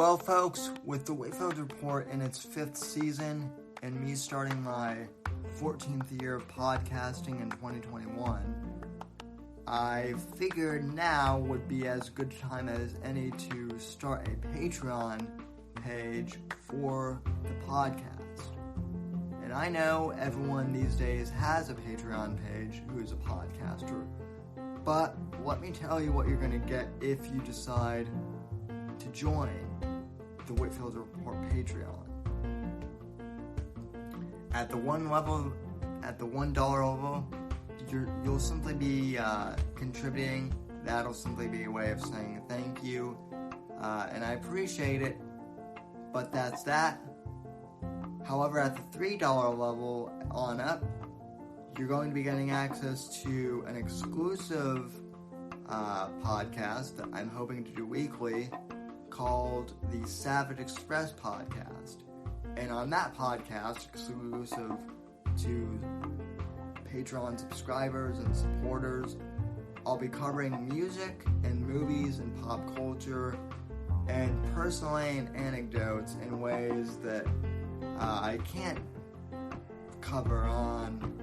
Well, folks, with the Whitfield Report in its 5th season, and me starting my 14th year of podcasting in 2021, I figured now would be as good a time as any to start a Patreon page for the podcast. And I know everyone these days has a Patreon page who is a podcaster, but let me tell you what you're going to get if you decide to join the Whitfield Report Patreon. At the $1 level, you'll simply be contributing. That'll simply be a way of saying thank you, and I appreciate it, but that's that. However, at the $3 level on up, you're going to be getting access to an exclusive podcast that I'm hoping to do weekly called the Savage Express Podcast. And on that podcast, exclusive to Patreon subscribers and supporters, I'll be covering music and movies and pop culture and personally and anecdotes in ways that I can't cover on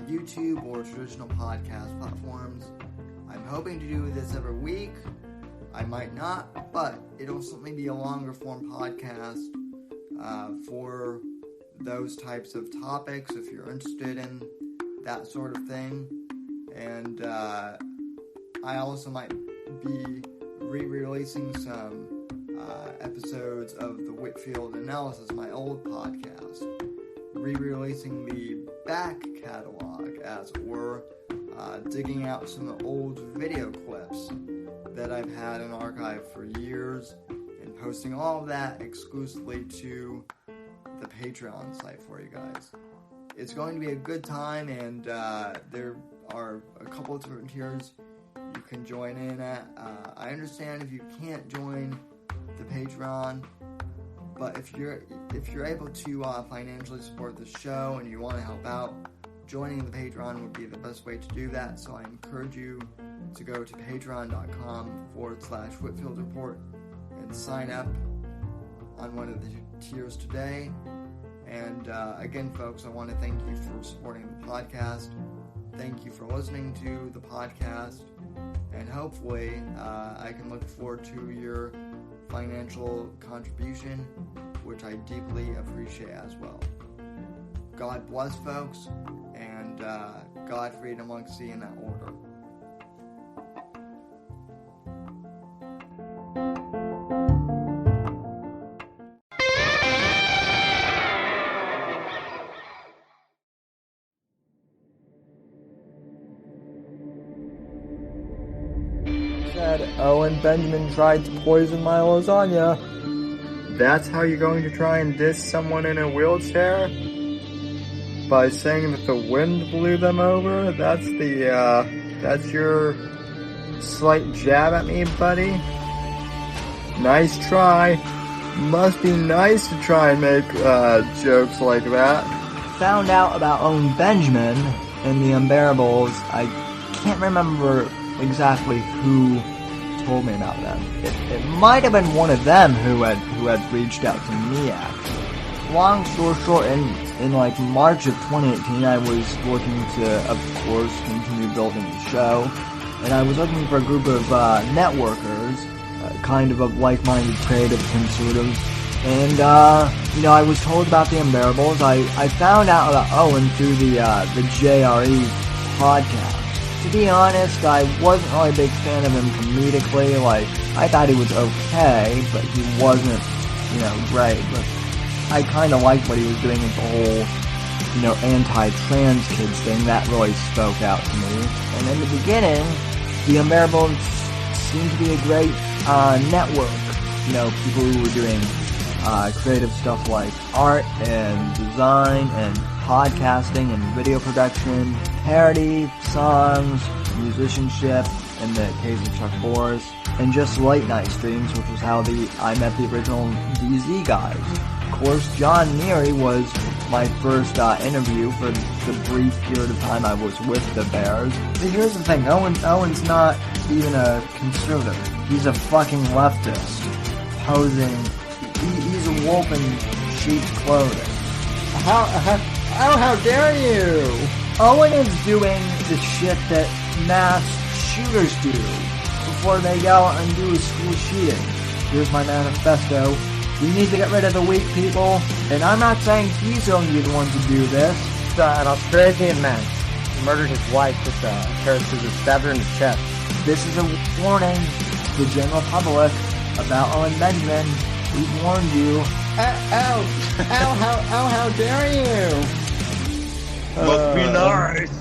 YouTube or traditional podcast platforms. I'm hoping to do this every week. I might not, but it'll certainly be a longer form podcast for those types of topics if you're interested in that sort of thing. And I also might be re-releasing some episodes of the Whitfield Analysis, my old podcast, re-releasing the back catalog, as it were, digging out some old video clips that I've had in archive for years, and posting all of that exclusively to the Patreon site for you guys. It's going to be a good time, and there are a couple of different tiers you can join in at. I understand if you can't join the Patreon, but if you're able to financially support the show and you want to help out, joining the Patreon would be the best way to do that. So I encourage you to go to patreon.com/Whitfield Report and sign up on one of the tiers today. And again, folks, I want to thank you for supporting the podcast. Thank you for listening to the podcast. And hopefully, I can look forward to your financial contribution, which I deeply appreciate as well. God bless, folks, and God, freedom, legacy in that order. Owen Benjamin tried to poison my lasagna. That's how you're going to try and diss someone in a wheelchair? By saying that the wind blew them over? That's your slight jab at me, buddy? Nice try. Must be nice to try and make jokes like that. Found out about Owen Benjamin and the Unbearables. I can't remember exactly who told me about them. It might have been one of them who had reached out to me, actually. Long story short, in like March of 2018, I was looking to, of course, continue building the show, and I was looking for a group of networkers, kind of like-minded creative conservatives, and I was told about the Unbearables. I found out about Owen through the JRE podcast. To be honest, I wasn't really a big fan of him comedically. Like, I thought he was okay, but he wasn't, great. But I kind of liked what he was doing with the whole, anti-trans kids thing. That really spoke out to me. And in the beginning, the Unbearables seemed to be a great network. People who were doing creative stuff like art and design and podcasting and video production, parody, songs, musicianship, in the case of Chuck Boris, and just late night streams, which was how I met the original DZ guys. Of course, John Neary was my first interview for the brief period of time I was with the Bears. See, here's the thing, Owen's not even a conservative. He's a fucking leftist. posing. He's a wolf in sheep's clothing. How dare you? Owen is doing the shit that mass shooters do before they go out and do a school shooting. Here's my manifesto. We need to get rid of the weak people, and I'm not saying he's going to be the one to do this. An Australian man murdered his wife with a pair of scissors, stabbed her in the chest. This is a warning to the general public about Owen Benjamin. We've warned you. How dare you? Must be nice.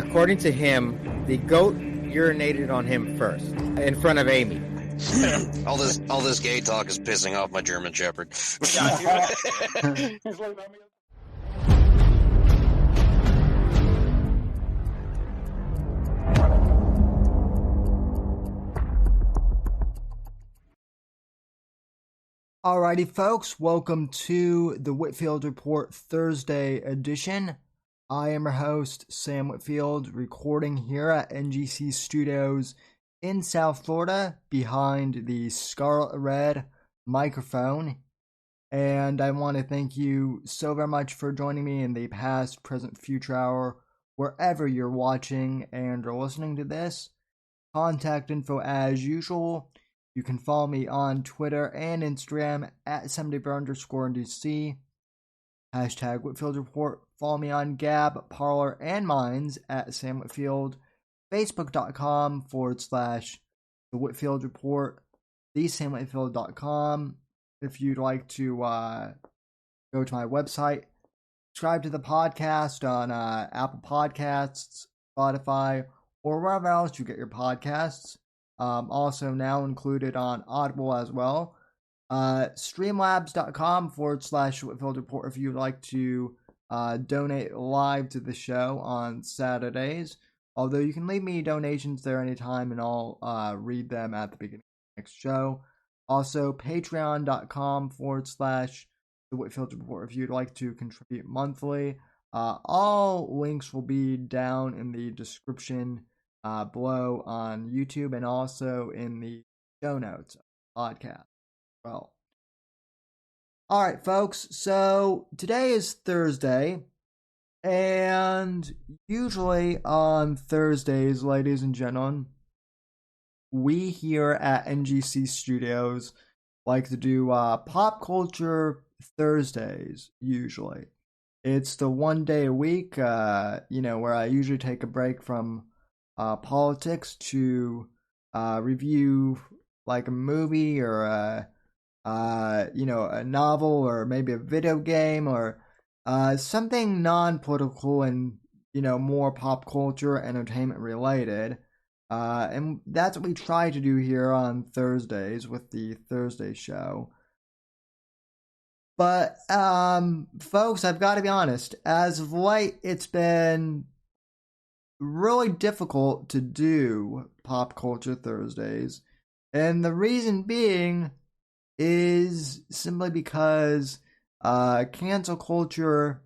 According to him, the goat urinated on him first, in front of Amy. all this gay talk is pissing off my German Shepherd. Alrighty, folks, welcome to the Whitfield Report Thursday edition. I am your host, Sam Whitfield, recording here at NGC Studios in South Florida behind the Scarlet Red microphone. And I want to thank you so very much for joining me in the past, present, future hour, wherever you're watching and or listening to this. Contact info as usual. You can follow me on Twitter and Instagram at @7DBurr_NDC. Hashtag Whitfield Report. Follow me on Gab, Parler, and Minds at Sam Whitfield. Facebook.com/The Whitfield Report. TheSamWhitfield.com. If you'd like to go to my website. Subscribe to the podcast on Apple Podcasts, Spotify, or wherever else you get your podcasts. Also now included on Audible as well. Streamlabs.com/Whitfield Report if you'd like to donate live to the show on Saturdays. Although you can leave me donations there anytime and I'll read them at the beginning of the next show. Also, patreon.com/The Whitfield Report if you'd like to contribute monthly. All links will be down in the description below on YouTube and also in the show notes of the podcast as well. Alright, folks, so today is Thursday, and usually on Thursdays, ladies and gentlemen, we here at NGC Studios like to do Pop Culture Thursdays, usually. It's the one day a week, where I usually take a break from politics to review like a movie or a novel or maybe a video game or something non-political and more pop culture entertainment related, and that's what we try to do here on Thursdays with the Thursday show. But folks, I've got to be honest, as of late it's been really difficult to do Pop Culture Thursdays, and the reason being is simply because cancel culture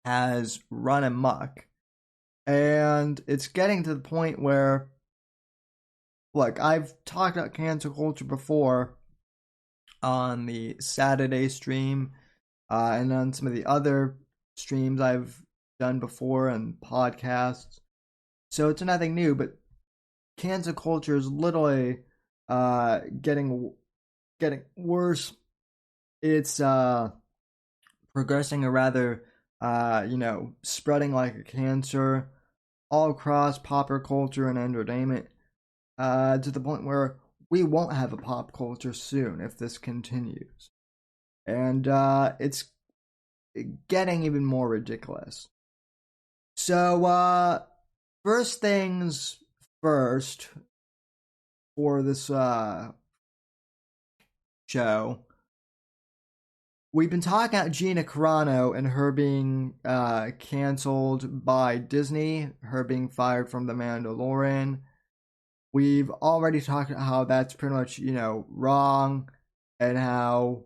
has run amok, and it's getting to the point where, look, I've talked about cancel culture before on the Saturday stream and on some of the other streams I've done before and podcasts, so it's nothing new, but cancel culture is literally getting worse. It's progressing a rather spreading like a cancer all across popular culture and entertainment, to the point where we won't have a pop culture soon if this continues, and it's getting even more ridiculous. So, first things first for this show, we've been talking about Gina Carano and her being canceled by Disney, her being fired from The Mandalorian. We've already talked about how that's pretty much, wrong, and how,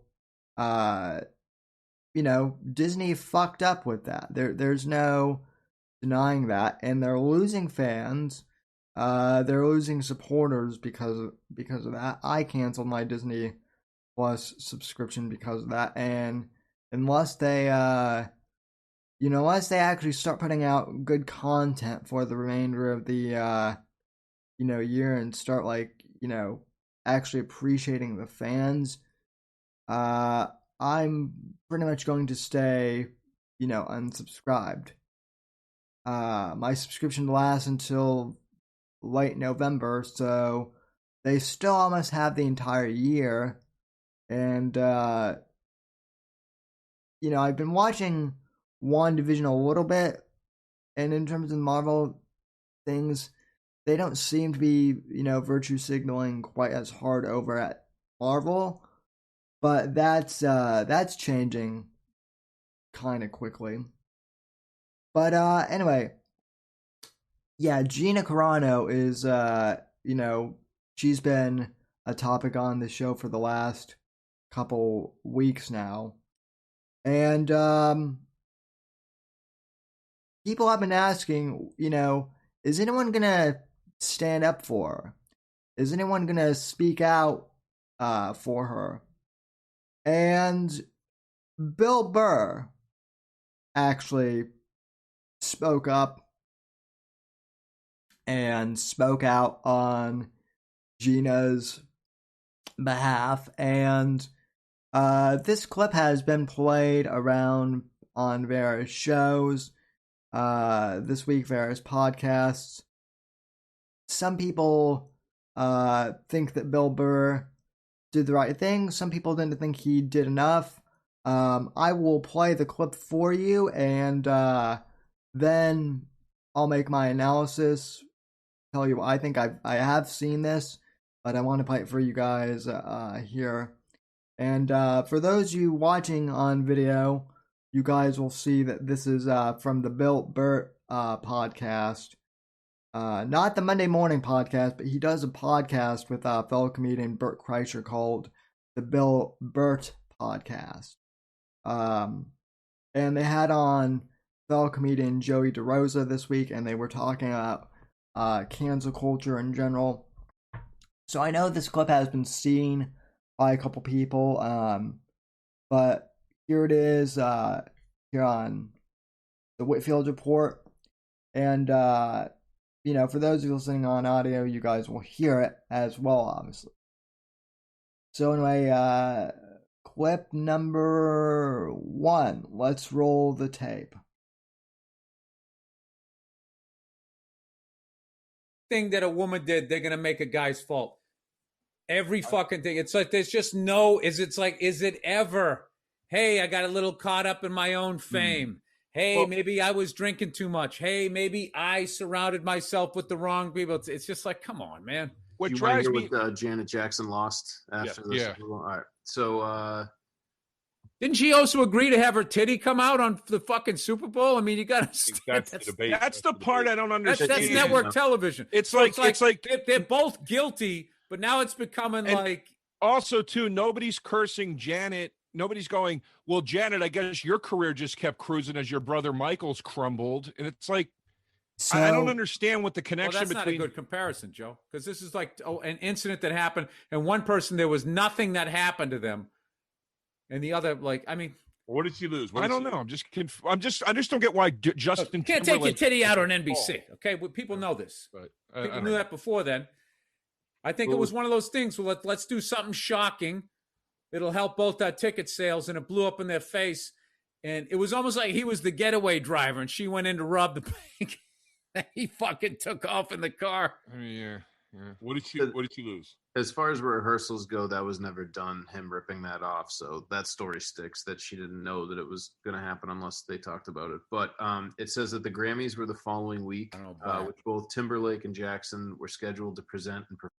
Disney fucked up with that. There's no denying that, and they're losing fans they're losing supporters because of that. I canceled my Disney Plus subscription because of that, and unless they unless they actually start putting out good content for the remainder of the year and start actually appreciating the fans, I'm pretty much going to stay unsubscribed. My subscription lasts until late November, so they still almost have the entire year. And I've been watching WandaVision a little bit, and in terms of Marvel things, they don't seem to be virtue signaling quite as hard over at Marvel, but that's changing kind of quickly. But anyway, yeah, Gina Carano is she's been a topic on the show for the last couple weeks now, and people have been asking, is anyone gonna stand up for her? Is anyone gonna speak out for her? And Bill Burr actually spoke up and spoke out on Gina's behalf, and this clip has been played around on various shows this week, various podcasts. Some people think that Bill Burr did the right thing. Some people didn't think he did enough. I will play the clip for you, and then I'll make my analysis, tell you what I think. I have seen this, but I want to play it for you guys here. And for those of you watching on video, you guys will see that this is from the Bill Burr podcast. Not the Monday morning podcast, but he does a podcast with fellow comedian Bert Kreischer called the Bill Burt podcast. And they had on fellow comedian Joey DeRosa this week, and they were talking about cancel culture in general. So I know this clip has been seen by a couple people, but here it is here on the Whitfield Report. And, for those of you listening on audio, you guys will hear it as well, obviously. So anyway, clip number 1. Let's roll the tape. Thing that a woman did, they're gonna make a guy's fault. Every fucking thing. It's like there's just no. Is it ever? Hey, I got a little caught up in my own fame. Hey, maybe I was drinking too much. Hey, maybe I surrounded myself with the wrong people. It's just like, come on, man. What you drives want to me? hear what Janet Jackson lost after this? Yeah. All right. So didn't she also agree to have her titty come out on the fucking Super Bowl? I mean, you got to. That's the debate. That's the part I don't understand. That's network television. It's like they're both guilty, but now it's becoming like. Also, too, nobody's cursing Janet. Nobody's going, well, Janet, I guess your career just kept cruising as your brother Michael's crumbled. And it's like, so, I don't understand what the connection that's between. Not a good comparison, Joe, because this is like an incident that happened, and one person, there was nothing that happened to them, and the other, what did she lose? I don't know. I just don't get why Justin. You can't take your titty out on NBC. Okay, well, people know this. But people knew that before then. I think it was one of those things. Well, let's do something shocking. It'll help both our ticket sales, and it blew up in their face. And it was almost like he was the getaway driver, and she went in to rob the bank. He fucking took off in the car. I mean, yeah. What did she lose? As far as rehearsals go, that was never done, him ripping that off. So that story sticks, that she didn't know that it was going to happen unless they talked about it. But it says that the Grammys were the following week, which both Timberlake and Jackson were scheduled to present and perform.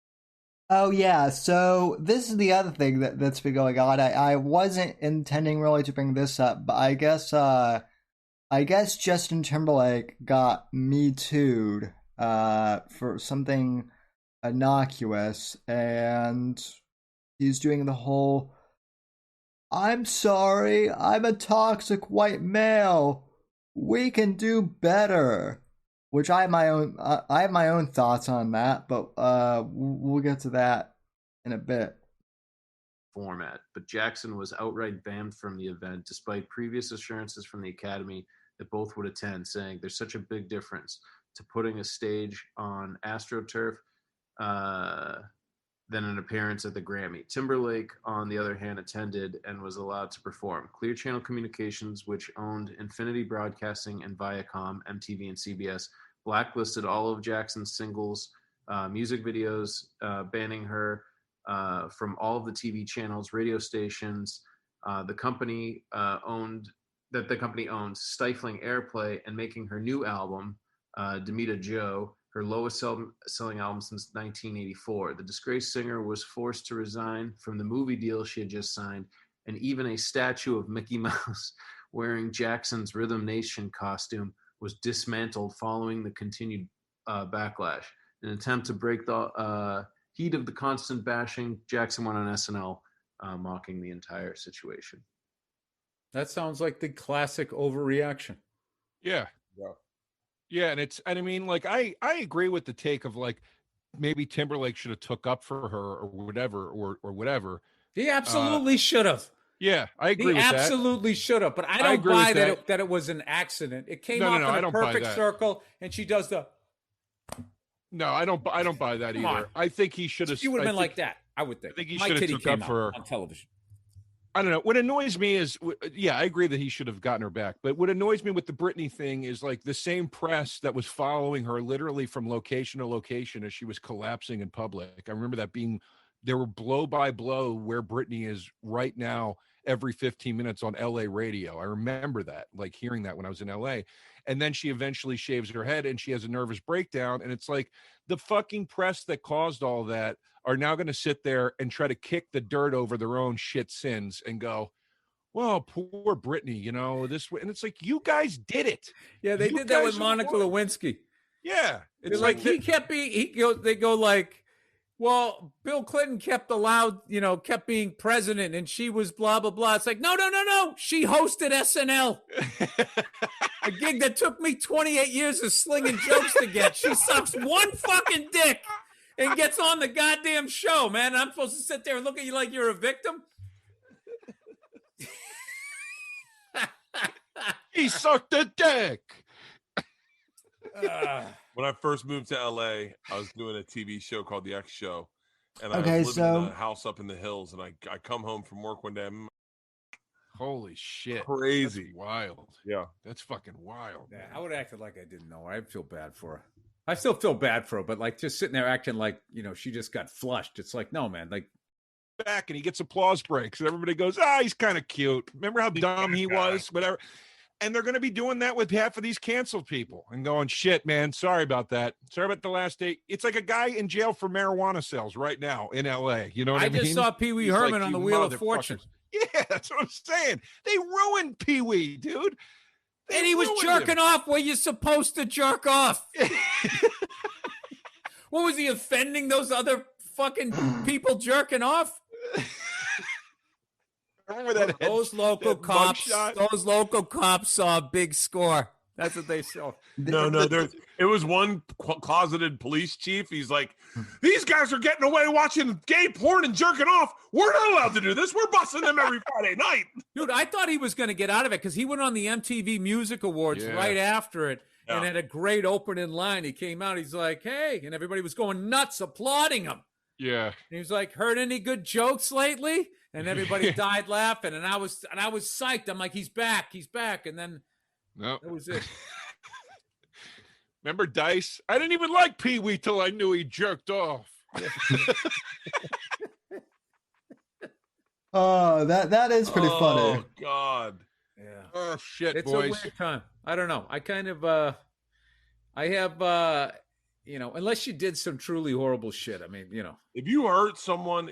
Oh, yeah. So this is the other thing that's been going on. I wasn't intending really to bring this up, but I guess Justin Timberlake got Me Too'd for something innocuous, and he's doing the whole, I'm sorry, I'm a toxic white male, we can do better, which I have my own thoughts on that, but we'll get to that in a bit. Format, but Jackson was outright banned from the event despite previous assurances from the Academy that both would attend, saying there's such a big difference to putting a stage on AstroTurf than an appearance at the Grammy. Timberlake, on the other hand, attended and was allowed to perform. Clear Channel Communications, which owned Infinity Broadcasting and Viacom, MTV, and CBS, blacklisted all of Jackson's singles, music videos, banning her from all of the TV channels, radio stations. The company owns, stifling airplay and making her new album, Demita Joe, her lowest selling album since 1984. The disgraced singer was forced to resign from the movie deal she had just signed, and even a statue of Mickey Mouse wearing Jackson's Rhythm Nation costume was dismantled following the continued backlash. In an attempt to break the heat of the constant bashing, Jackson went on SNL mocking the entire situation. That sounds like the classic overreaction. Yeah. Yeah, and I mean, like, I agree with the take of, like, maybe Timberlake should have took up for her or whatever. He absolutely should have. Yeah, I agree with that. He absolutely should have, but I don't buy that it was an accident. It came off in a perfect circle, and she does the... No, I don't buy that either. I think he should have... She would have been like that, I would think. I think he should have took up for her on television. I don't know. What annoys me is, yeah, I agree that he should have gotten her back. But what annoys me with the Britney thing is, like, the same press that was following her literally from location to location as she was collapsing in public. I remember that being, there were blow by blow where Britney is right now every 15 minutes on LA radio. I remember that, like, hearing that when I was in LA. And then she eventually shaves her head and she has a nervous breakdown. And it's like the fucking press that caused all that are now going to sit there and try to kick the dirt over their own shit sins and go, well, poor Britney, you know, this way. And it's like, you guys did it. Yeah, they did that with Monica Lewinsky. Yeah. It's like they go like, well, Bill Clinton kept being president and she was blah, blah, blah. It's like, no. She hosted SNL. A gig that took me 28 years of slinging jokes to get. She sucks one fucking dick and gets on the goddamn show, man. I'm supposed to sit there and look at you like you're a victim? He sucked a dick. When I first moved to LA, I was doing a TV show called The X Show. And I was living in a house up in the hills. And I come home from work one day. Holy shit. Crazy. That's wild. Yeah. That's fucking wild. Yeah, I would have acted like I didn't know her. I feel bad for her. I still feel bad for her, but like just sitting there acting like, she just got flushed. It's like, no, man, like back and he gets applause breaks and everybody goes, he's kind of cute. Remember how dumb he was? Whatever. And they're going to be doing that with half of these canceled people and going, shit, man, sorry about that. Sorry about the last day. It's like a guy in jail for marijuana sales right now in LA. You know what I mean? I just saw Pee Wee Herman on the Wheel of Fortune. Yeah, that's what I'm saying. They ruined Pee Wee, dude. And he was jerking off where you're supposed to jerk off. What was he offending those other fucking people jerking off? Remember that? Those local cops saw a big score. That's what they saw. No. It was one closeted police chief. He's like, these guys are getting away watching gay porn and jerking off. We're not allowed to do this. We're busting them every Friday night. Dude, I thought he was going to get out of it because he went on the MTV Music Awards right after it and had a great opening line. He came out. He's like, hey. And everybody was going nuts applauding him. Yeah. And he was like, heard any good jokes lately? And everybody died laughing. And I was psyched. I'm like, he's back. And then that was it. Remember Dice? I didn't even like Pee Wee till I knew he jerked off. Oh, that is pretty funny. Oh God. Yeah. Oh shit, it's boys. a weird time. I don't know. I kind of I have unless you did some truly horrible shit. I mean, If you hurt someone,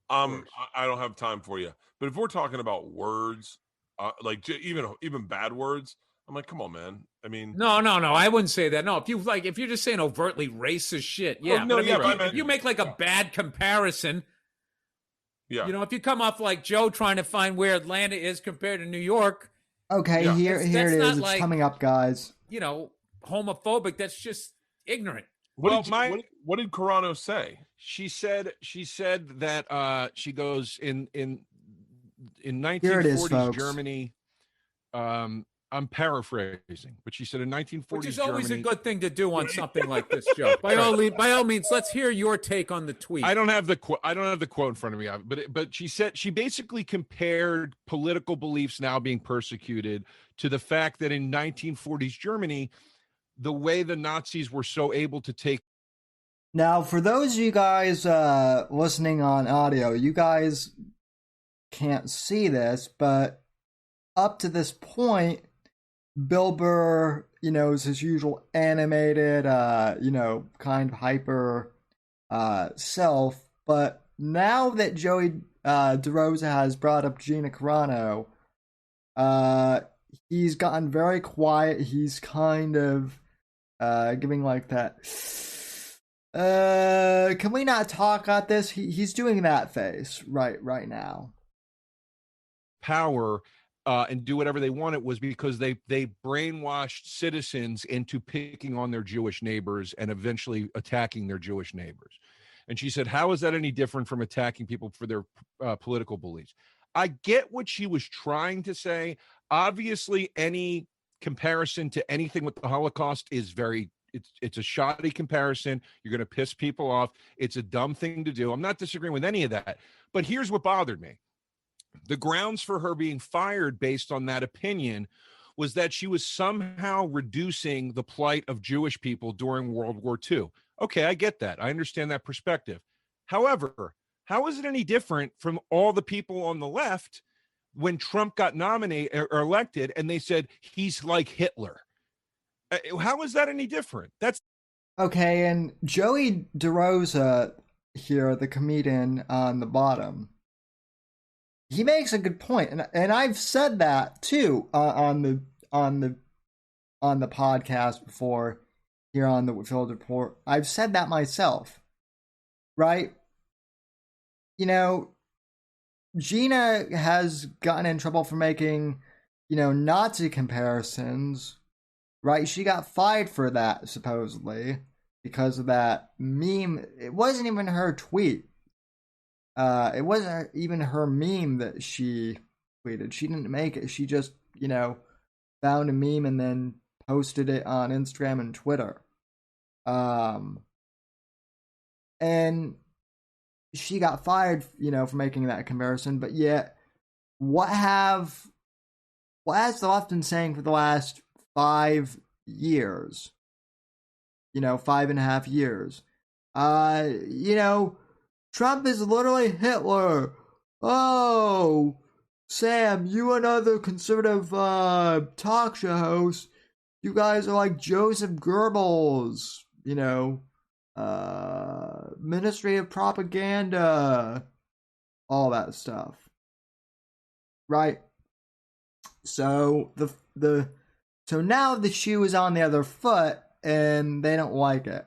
I don't have time for you. But if we're talking about words, like even bad words, I'm like, come on, man. I mean, no. I wouldn't say that. No, if you're just saying overtly racist shit, yeah. If you make like a bad comparison, yeah. If you come off like Joe trying to find where Atlanta is compared to New York. Okay, here it is. It's coming up, guys. homophobic. That's just ignorant. What did Carano say? She said that she goes in Here it is, 1940s folks. Germany. I'm paraphrasing, but she said in 1940s Which is always Germany, a good thing to do on something like this, Joe. By all means, let's hear your take on the tweet. I don't have the quote in front of me, but she said she basically compared political beliefs now being persecuted to the fact that in 1940s Germany, the way the Nazis were so able to take. Now, for those of you guys listening on audio, you guys can't see this, but up to this point, Bill Burr, is his usual animated, kind of hyper self. But now that Joey DeRosa has brought up Gina Carano, he's gotten very quiet. He's kind of giving like that, can we not talk about this? He's doing that face right now. Power and do whatever they wanted was because they brainwashed citizens into picking on their Jewish neighbors and eventually attacking their Jewish neighbors. And she said, how is that any different from attacking people for their political beliefs? I get what she was trying to say. Obviously, any comparison to anything with the Holocaust is it's a shoddy comparison. You're going to piss people off. It's a dumb thing to do. I'm not disagreeing with any of that. But here's what bothered me. The grounds for her being fired based on that opinion was that she was somehow reducing the plight of Jewish people during World War II. Okay, I get that. I understand that perspective. However, how is it any different from all the people on the left when Trump got nominated or elected and they said he's like Hitler? How is that any different? That's okay. And Joey DeRosa here, the comedian on the bottom, he makes a good point, and I've said that too on the podcast before here on the Whitfield Report. I've said that myself, right? Gina has gotten in trouble for making, Nazi comparisons, right? She got fired for that supposedly because of that meme. It wasn't even her tweet. It wasn't even her meme that she tweeted. She didn't make it. She just, found a meme and then posted it on Instagram and Twitter. And she got fired, for making that comparison. But yet, what has the left been saying for the last 5 years? 5.5 years. Trump is literally Hitler. Oh, Sam, you and other conservative talk show hosts, you guys are like Joseph Goebbels, Ministry of Propaganda, all that stuff, right? So so now the shoe is on the other foot, and they don't like it.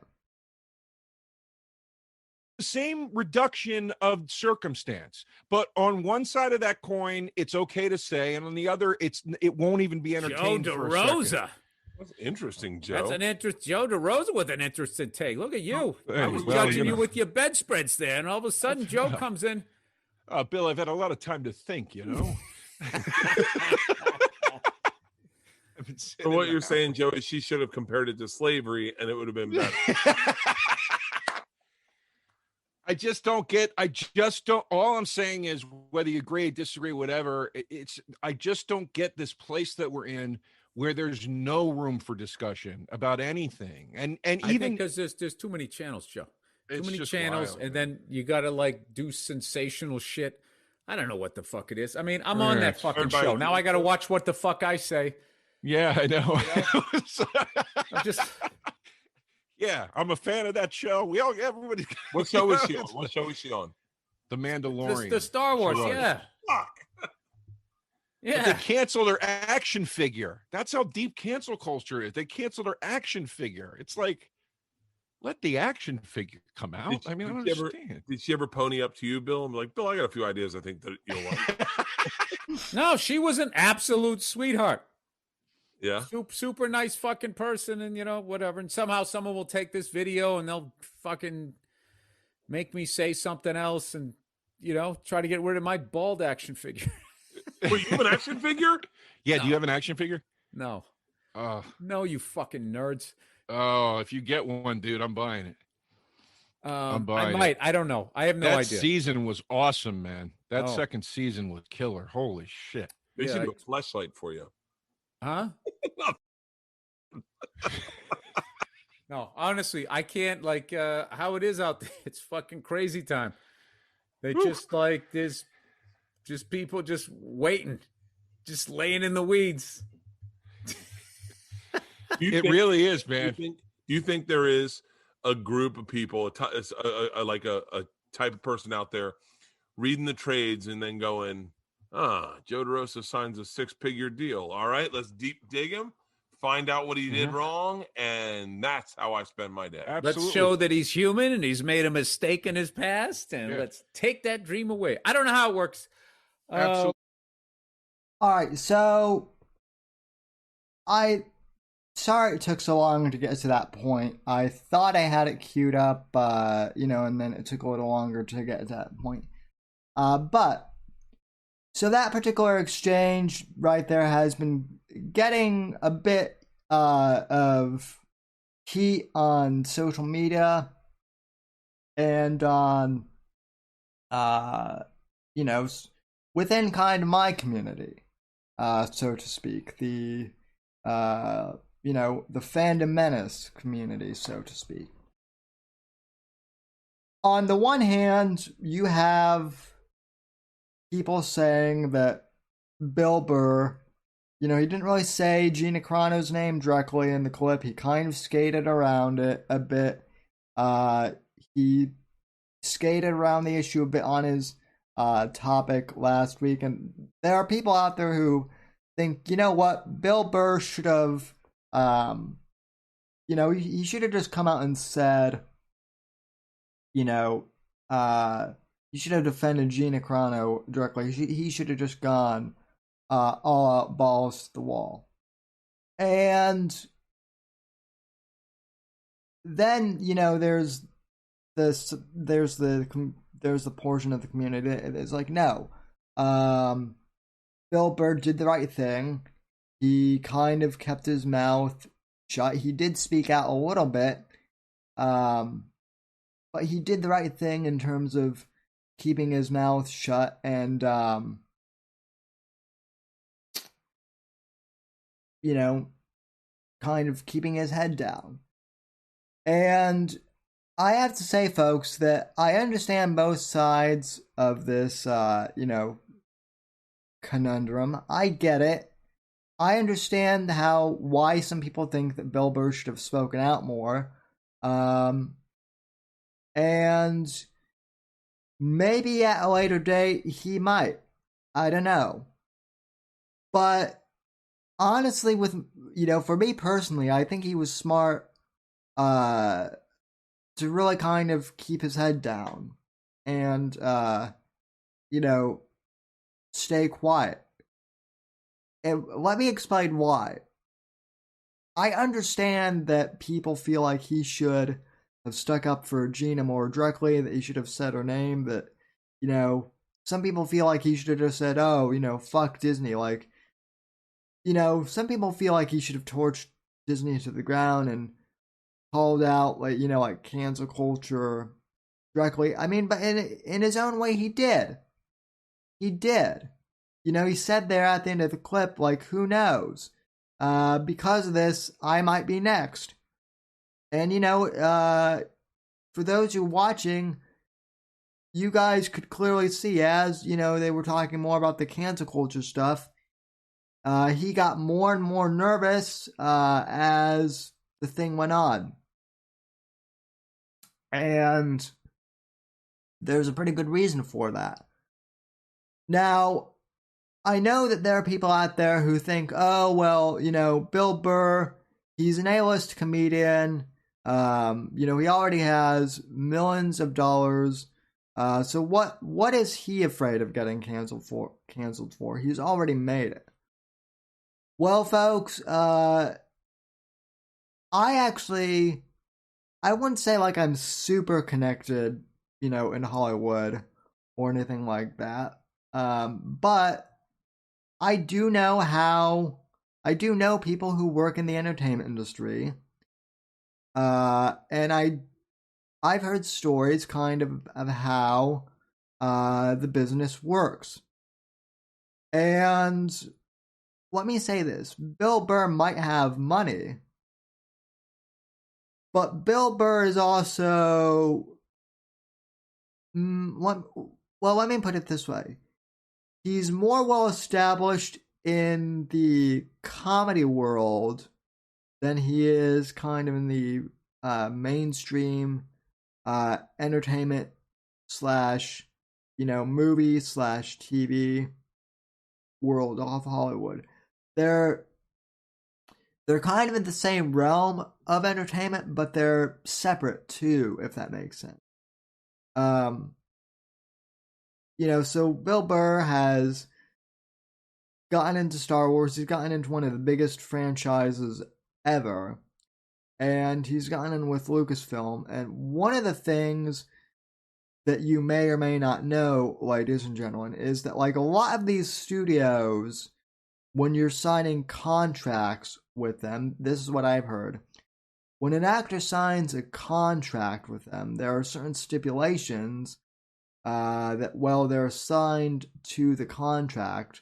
the same reduction of circumstance, but on one side of that coin, it's okay to say, and on the other, it won't even be entertained. Joe for a DeRosa. second. That's interesting, Joe. That's an interest. Joe DeRosa with an interesting take. Look at you. Hey, I was well, judging you you know. with your bedspreads there, and all of a sudden Joe comes in. Bill, I've had a lot of time to think, you know. So what you're saying, Joe, is she should have compared it to slavery, and it would have been better. I just don't. All I'm saying is, whether you agree, disagree, whatever, I just don't get this place that we're in where there's no room for discussion about anything. And even because there's too many channels, Joe. Too many just channels, wild, and man. then you got to like do sensational shit. I don't know what the fuck it is. I mean, I'm on that fucking Everybody- show. Now I got to watch what the fuck I say. Yeah, I know. I'm just Yeah, I'm a fan of that show. Everybody. What show is she on? What show is she on? The Mandalorian. the Star Wars, She was. yeah. Fuck. But Yeah. they canceled her action figure. That's how deep cancel culture is. They canceled her action figure. It's like, let the action figure come out. I mean, I don't did you ever- understand. Did she ever pony up to you, Bill? I'm like, Bill, I got a few ideas I think that you'll like. No, she was an absolute sweetheart. Yeah. super nice fucking person, and whatever. And somehow someone will take this video and they'll fucking make me say something else, and try to get rid of my bald action figure. Wait, you have an action figure? Yeah. No. Do you have an action figure? No. Oh, No, you fucking nerds. oh, if you get one, dude, I'm buying it. I'm buying I might. it. I don't know. I have no That idea. season was awesome, man. That Oh. second season was killer. Holy shit. They Yeah, should do a flashlight for you. Huh? No, honestly, I can't, like, how it is out there. It's fucking crazy time. They just, like, there's just people just waiting, just laying in the weeds. It really is, man. Do you think there is a group of people, like a type of person out there reading the trades and then going, Joe DeRosa signs a 6-figure deal. All right, let's deep dig him, find out what he did wrong, and that's how I spend my day. Absolutely. Let's show that he's human and he's made a mistake in his past, and let's take that dream away. I don't know how it works. Absolutely. All right, so sorry it took so long to get to that point. I thought I had it queued up, and then it took a little longer to get to that point. But so that particular exchange right there has been getting a bit of heat on social media and on within kind of my community, so to speak, the fandom menace community, so to speak. On the one hand, you have people saying that Bill Burr, he didn't really say Gina Carano's name directly in the clip. He kind of skated around it a bit. He skated around the issue a bit on his topic last week, and there are people out there who think, what, Bill Burr should have, he should have just come out and said, he should have defended Gina Carano directly. He should have just gone all out, balls to the wall. And then, there's the portion of the community that is like, no, Bill Burr did the right thing. He kind of kept his mouth shut. He did speak out a little bit, but he did the right thing in terms of keeping his mouth shut and, kind of keeping his head down. And I have to say, folks, that I understand both sides of this, conundrum. I get it. I understand why some people think that Bill Burr should have spoken out more. And maybe at a later date he might. I don't know. But honestly, for me personally, I think he was smart to really kind of keep his head down and stay quiet. And let me explain why. I understand that people feel like he should have stuck up for Gina more directly, that he should have said her name, that, some people feel like he should have just said, fuck Disney. Like, some people feel like he should have torched Disney to the ground and called out, like cancel culture directly. I mean, but in his own way, he did. He did. He said there at the end of the clip, like, who knows? Because of this, I might be next. And, for those who are watching, you guys could clearly see as, they were talking more about the cancel culture stuff, he got more and more nervous as the thing went on. And there's a pretty good reason for that. Now, I know that there are people out there who think, oh, well, Bill Burr, he's an A-list comedian. He already has millions of dollars. So what is he afraid of getting canceled for? He's already made it. Well, folks, I wouldn't say like I'm super connected, in Hollywood or anything like that. But I do know people who work in the entertainment industry. And I've heard stories kind of how the business works. And let me say this, Bill Burr might have money, but Bill Burr is also let me put it this way. He's more well established in the comedy world than he is kind of in the mainstream entertainment slash movie slash TV world of Hollywood. They're kind of in the same realm of entertainment, but they're separate too, if that makes sense. So Bill Burr has gotten into Star Wars. He's gotten into one of the biggest franchises ever, and he's gotten in with Lucasfilm. And one of the things that you may or may not know, ladies and gentlemen, is that like a lot of these studios, when you're signing contracts with them, this is what I've heard. When an actor signs a contract with them, there are certain stipulations that while they're signed to the contract,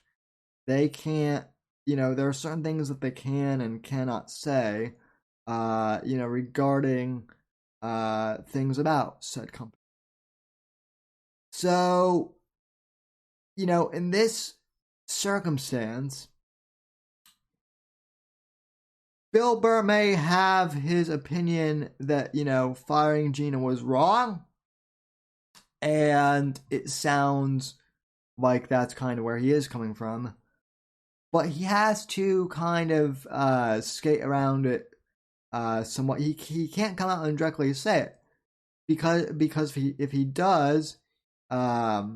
they can't, there are certain things that they can and cannot say, regarding things about said company. So, in this circumstance, Bill Burr may have his opinion that, firing Gina was wrong. And it sounds like that's kind of where he is coming from. But he has to kind of skate around it somewhat. He can't come out and directly say it. Because if he does, not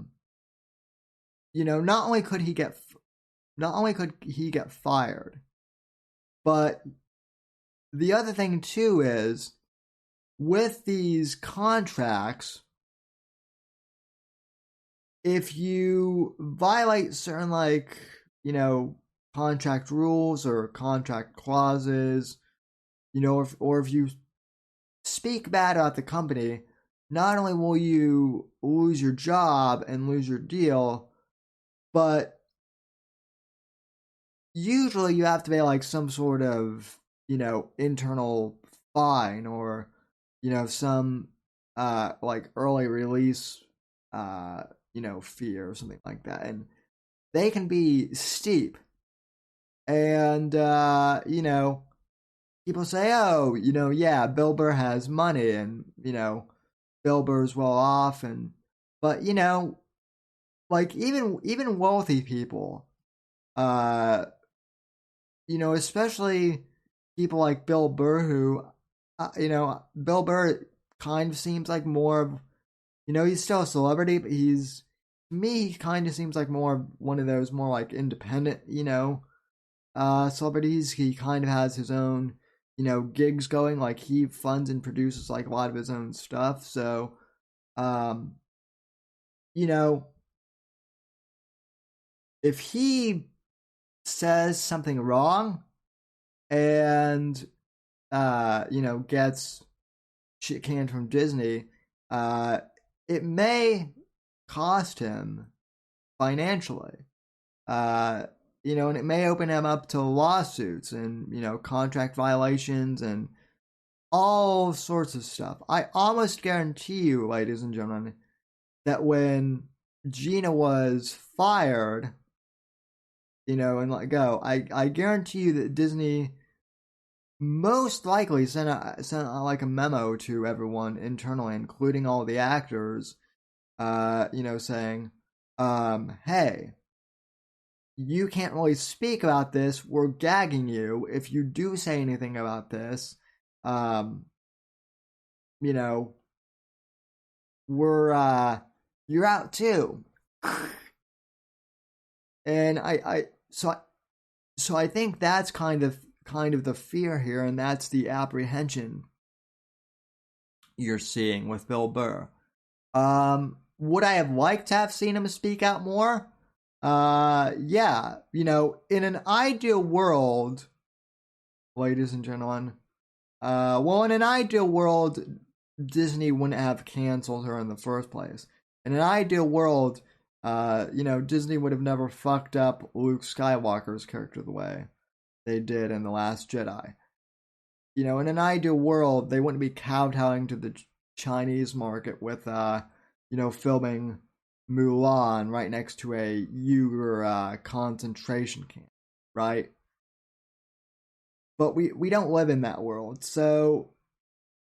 only could he get fired, but the other thing too is with these contracts, if you violate certain contract rules or contract clauses, or if you speak bad about the company, not only will you lose your job and lose your deal, but usually you have to pay like some sort of, internal fine or, some early release, fee or something like that. And they can be steep. And, people say, oh, yeah, Bill Burr has money and, Bill Burr's well off. But, even wealthy people, especially people like Bill Burr who, Bill Burr kind of seems like more of, he's still a celebrity, but he kind of seems like more of one of those more like independent, celebrities. He kind of has his own, gigs going, like he funds and produces like a lot of his own stuff. So, if he says something wrong and, gets shit canned from Disney, it may cost him financially. And it may open him up to lawsuits and, contract violations and all sorts of stuff. I almost guarantee you, ladies and gentlemen, that when Gina was fired, and let go, I guarantee you that Disney most likely sent out like a memo to everyone internally, including all the actors, saying, hey, you can't really speak about this. We're gagging you. If you do say anything about this, you're out too. And So I think that's kind of the fear here, and that's the apprehension you're seeing with Bill Burr. Would I have liked to have seen him speak out more? Yeah, in an ideal world, ladies and gentlemen, in an ideal world, Disney wouldn't have canceled her in the first place. In an ideal world, Disney would have never fucked up Luke Skywalker's character the way they did in The Last Jedi. In an ideal world, they wouldn't be kowtowing to the Chinese market with, filming Mulan right next to a Uyghur concentration camp, right? But we don't live in that world. So,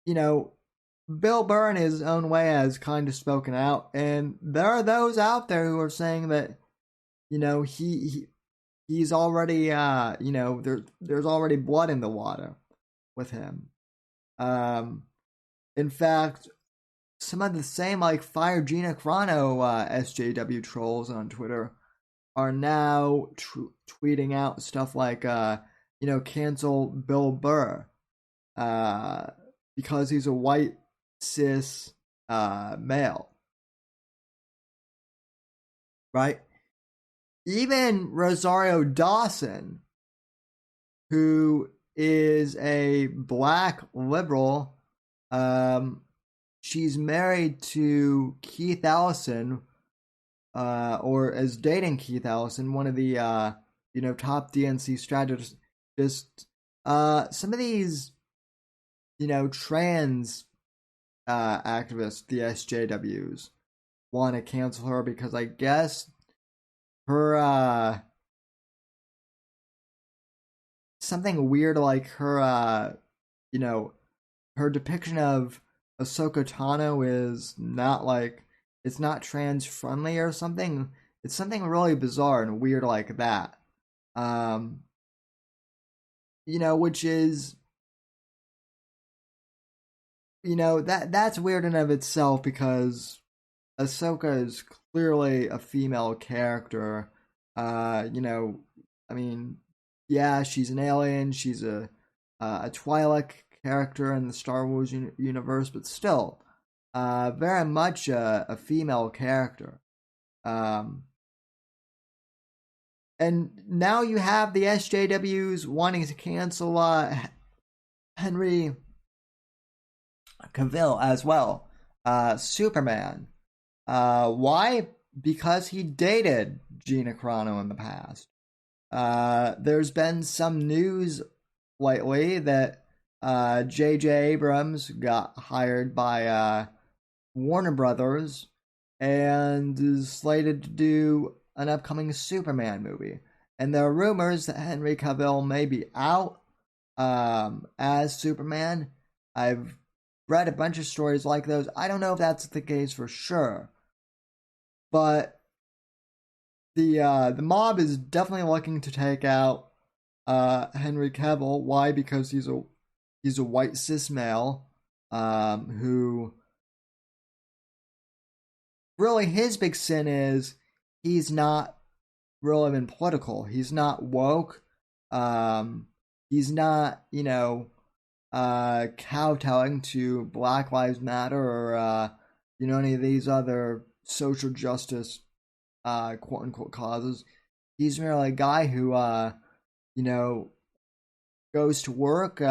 Bill Burr in his own way has kind of spoken out, and there are those out there who are saying that, he's already, there's already blood in the water with him. In fact, some of the same Fire Gina Carano SJW trolls on Twitter are now tweeting out stuff like, cancel Bill Burr because he's a white cis male. Right? Even Rosario Dawson, who is a black liberal, she's married to Keith Ellison, or is dating Keith Ellison, one of the top DNC strategists. Some of these trans activists, the SJWs, want to cancel her because I guess her something weird like her her depiction of Ahsoka Tano is not it's not trans friendly or something. It's something really bizarre and weird like that. Which is that's weird in of itself because Ahsoka is clearly a female character. Yeah, she's an alien. She's a Twi'lek character in the Star Wars universe, but still, very much a female character. And now you have the SJWs wanting to cancel Henry Cavill as well. Superman. Why? Because he dated Gina Carano in the past. There's been some news lately that J.J. Abrams got hired by Warner Brothers and is slated to do an upcoming Superman movie. And there are rumors that Henry Cavill may be out as Superman. I've read a bunch of stories like those. I don't know if that's the case for sure. But the mob is definitely looking to take out Henry Cavill. Why? Because he's a white cis male who really his big sin is he's not really been political. He's not woke. He's not kowtowing to Black Lives Matter or any of these other social justice quote unquote causes. He's merely a guy who goes to work,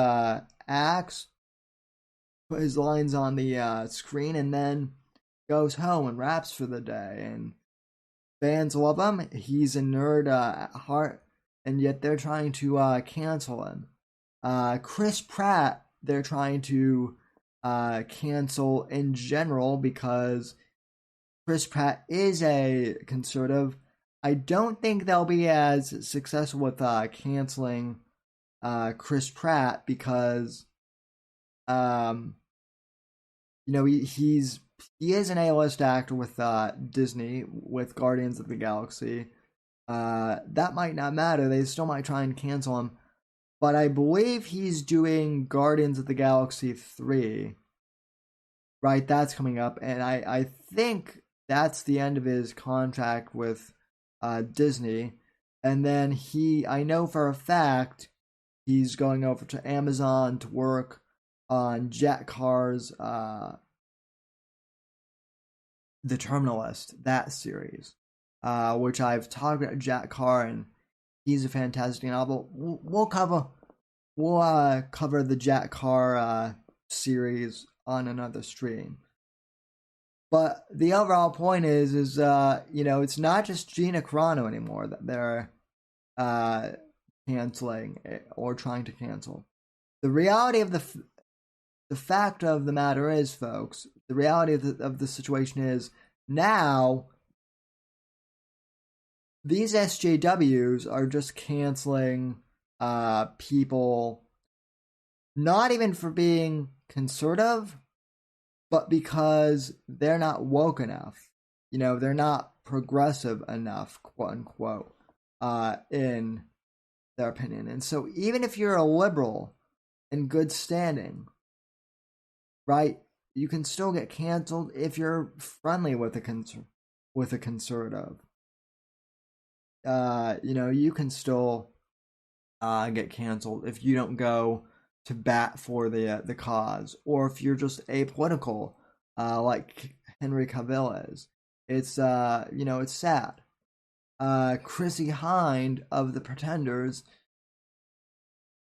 acts, put his lines on the screen, and then goes home and raps for the day. And fans love him. He's a nerd at heart, and yet they're trying to cancel him. Chris Pratt, they're trying to cancel in general because Chris Pratt is a conservative. I don't think they'll be as successful with canceling Chris Pratt because he is an A-list actor with Disney, with Guardians of the Galaxy. That might not matter. They still might try and cancel him. But I believe he's doing Guardians of the Galaxy 3. Right, that's coming up. And I think that's the end of his contract with Disney. And then I know for a fact, he's going over to Amazon to work on Jack Carr's The Terminalist, that series, which I've talked about Jack Carr, and he's a fantastic novel. We'll cover the Jack Carr series on another stream. But the overall point is it's not just Gina Carano anymore that they're canceling or trying to cancel. The reality of the fact of the matter is, folks, the reality of the situation is now these SJWs are just canceling people, not even for being conservative, but because they're not woke enough. They're not progressive enough, quote unquote, in their opinion. And so even if you're a liberal in good standing, right, you can still get canceled if you're friendly with a conservative. You can still get canceled if you don't go to bat for the cause, or if you're just apolitical, like Henry Cavill is. It's it's sad. Chrissy Hind of the Pretenders,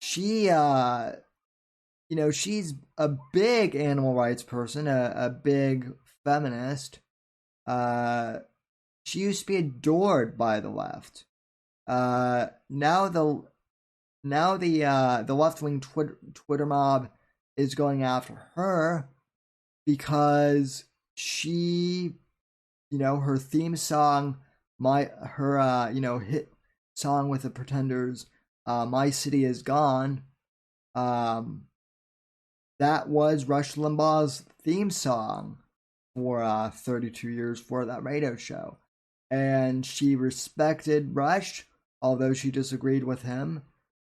she she's a big animal rights person, a big feminist. She used to be adored by the left. Now the left-wing Twitter mob is going after her because she, her theme song, hit song with the Pretenders, "My City Is Gone," that was Rush Limbaugh's theme song for 32 years for that radio show. And she respected Rush, although she disagreed with him.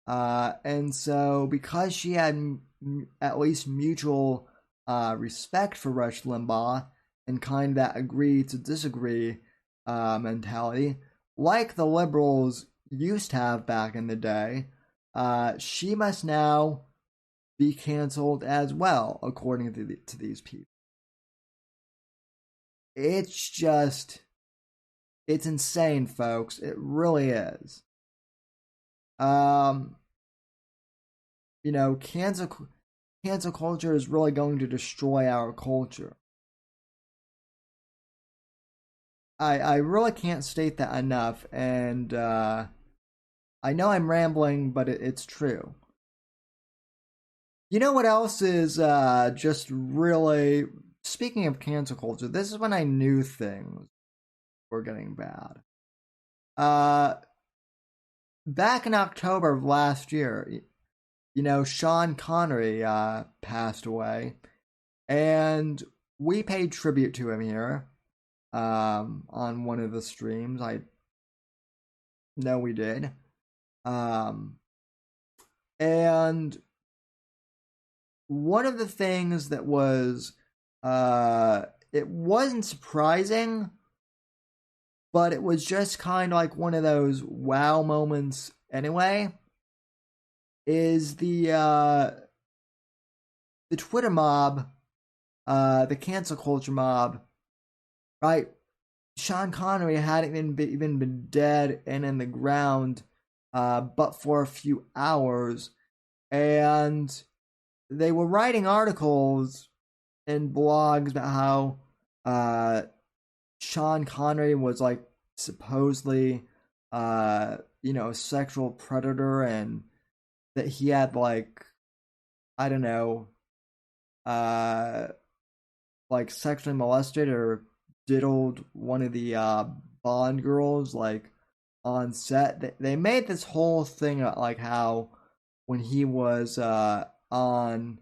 And so because she had at least mutual respect for Rush Limbaugh and kind of that agree to disagree mentality, like the liberals used to have back in the day, she must now be canceled as well, according to these people. It's insane, folks. It really is. Cancel culture is really going to destroy our culture. I really can't state that enough, and I know I'm rambling, but it's true. You know what else is just really, speaking of cancel culture, this is when I knew things were getting bad. Back in October of last year, Sean Connery passed away, and we paid tribute to him here on one of the streams. I know we did. And one of the things that was, it wasn't surprising, but it was just kind of like one of those wow moments anyway, is the Twitter mob, the cancel culture mob, right? Sean Connery hadn't even been dead and in the ground, but for a few hours, and they were writing articles and blogs about how Sean Connery was like supposedly a sexual predator, and that he had like, I don't know, like sexually molested or diddled one of the Bond girls like on set. They made this whole thing about like how when he was on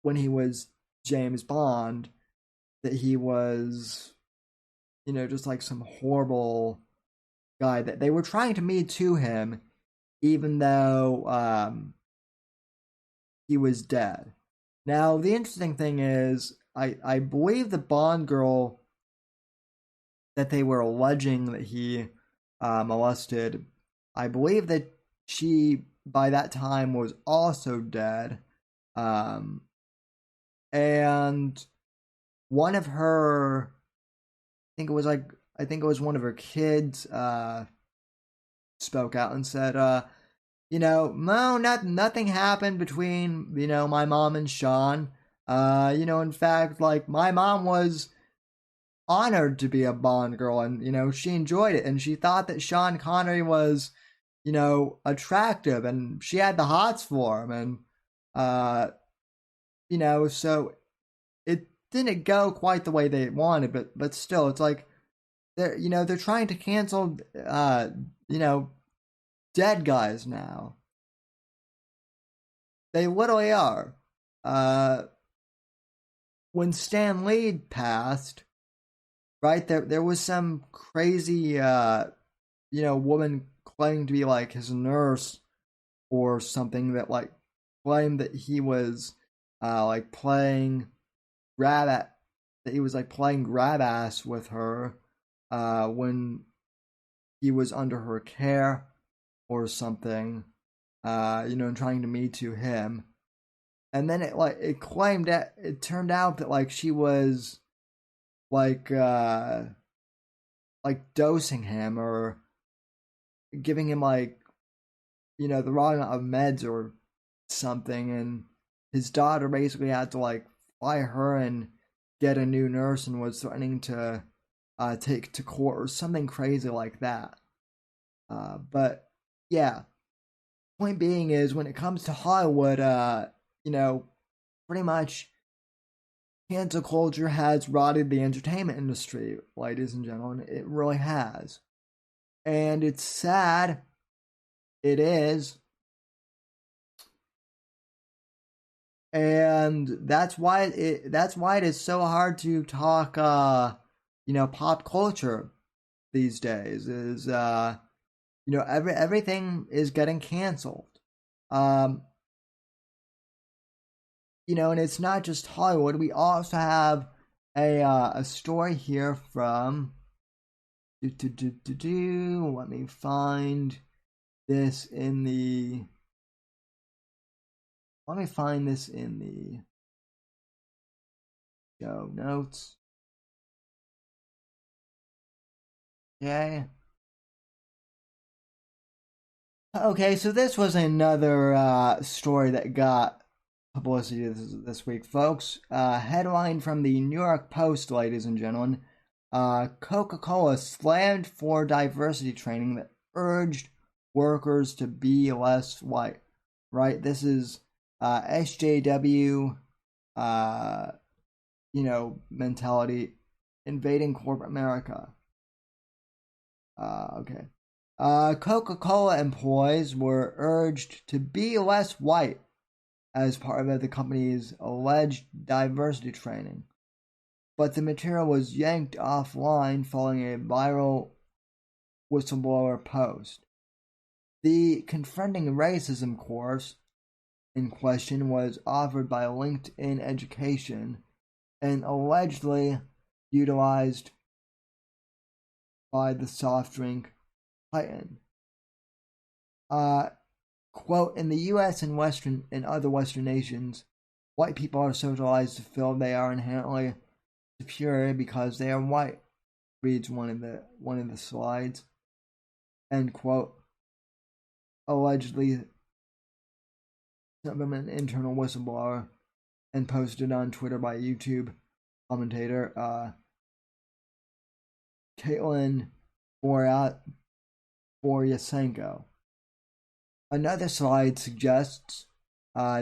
when he was James Bond, that he was just like some horrible guy, that they were trying to Me Too him even though he was dead. Now the interesting thing is, I believe the Bond girl that they were alleging that he molested. I believe that she, by that time, was also dead. And one of her, I think it was one of her kids, spoke out and said, no, nothing happened between, my mom and Sean. In fact, like, my mom was honored to be a Bond girl, and, she enjoyed it, and she thought that Sean Connery was, attractive, and she had the hots for him, and, so it didn't go quite the way they wanted, but still, it's like, they're trying to cancel, dead guys now. They literally are. When Stan Lee passed, right, there was some crazy, woman claiming to be like his nurse or something that like claimed that he was like playing grab ass with her when he was under her care or something, and trying to Me Too him. And then it claimed that it turned out that like she was like dosing him or giving him like, the wrong amount of meds or something, and his daughter basically had to like fly her and get a new nurse and was threatening to take to court or something crazy like that. But yeah, point being is when it comes to Hollywood, pretty much cancel culture has rotted the entertainment industry, ladies and gentlemen. It really has. And it's sad. It is. And that's why it is so hard to talk pop culture these days. Is everything is getting canceled. And it's not just Hollywood. We also have a story here from let me find this in the show notes. Okay. Okay, so this was another story that got publicity this week, folks. Headline from the New York Post, ladies and gentlemen. Coca-Cola slammed for diversity training that urged workers to be less white. Right? This is SJW, mentality invading corporate America. Okay. Coca-Cola employees were urged to be less white as part of the company's alleged diversity training, but the material was yanked offline following a viral whistleblower post. The Confronting Racism course in question was offered by LinkedIn Education and allegedly utilized by the soft drink Titan. Quote, in the U.S. and other Western nations, white people are socialized to feel they are inherently superior because they are white, reads one of the slides. End quote. Allegedly from an internal whistleblower and posted on Twitter by YouTube commentator Caitlin Boryasenko. Another slide suggests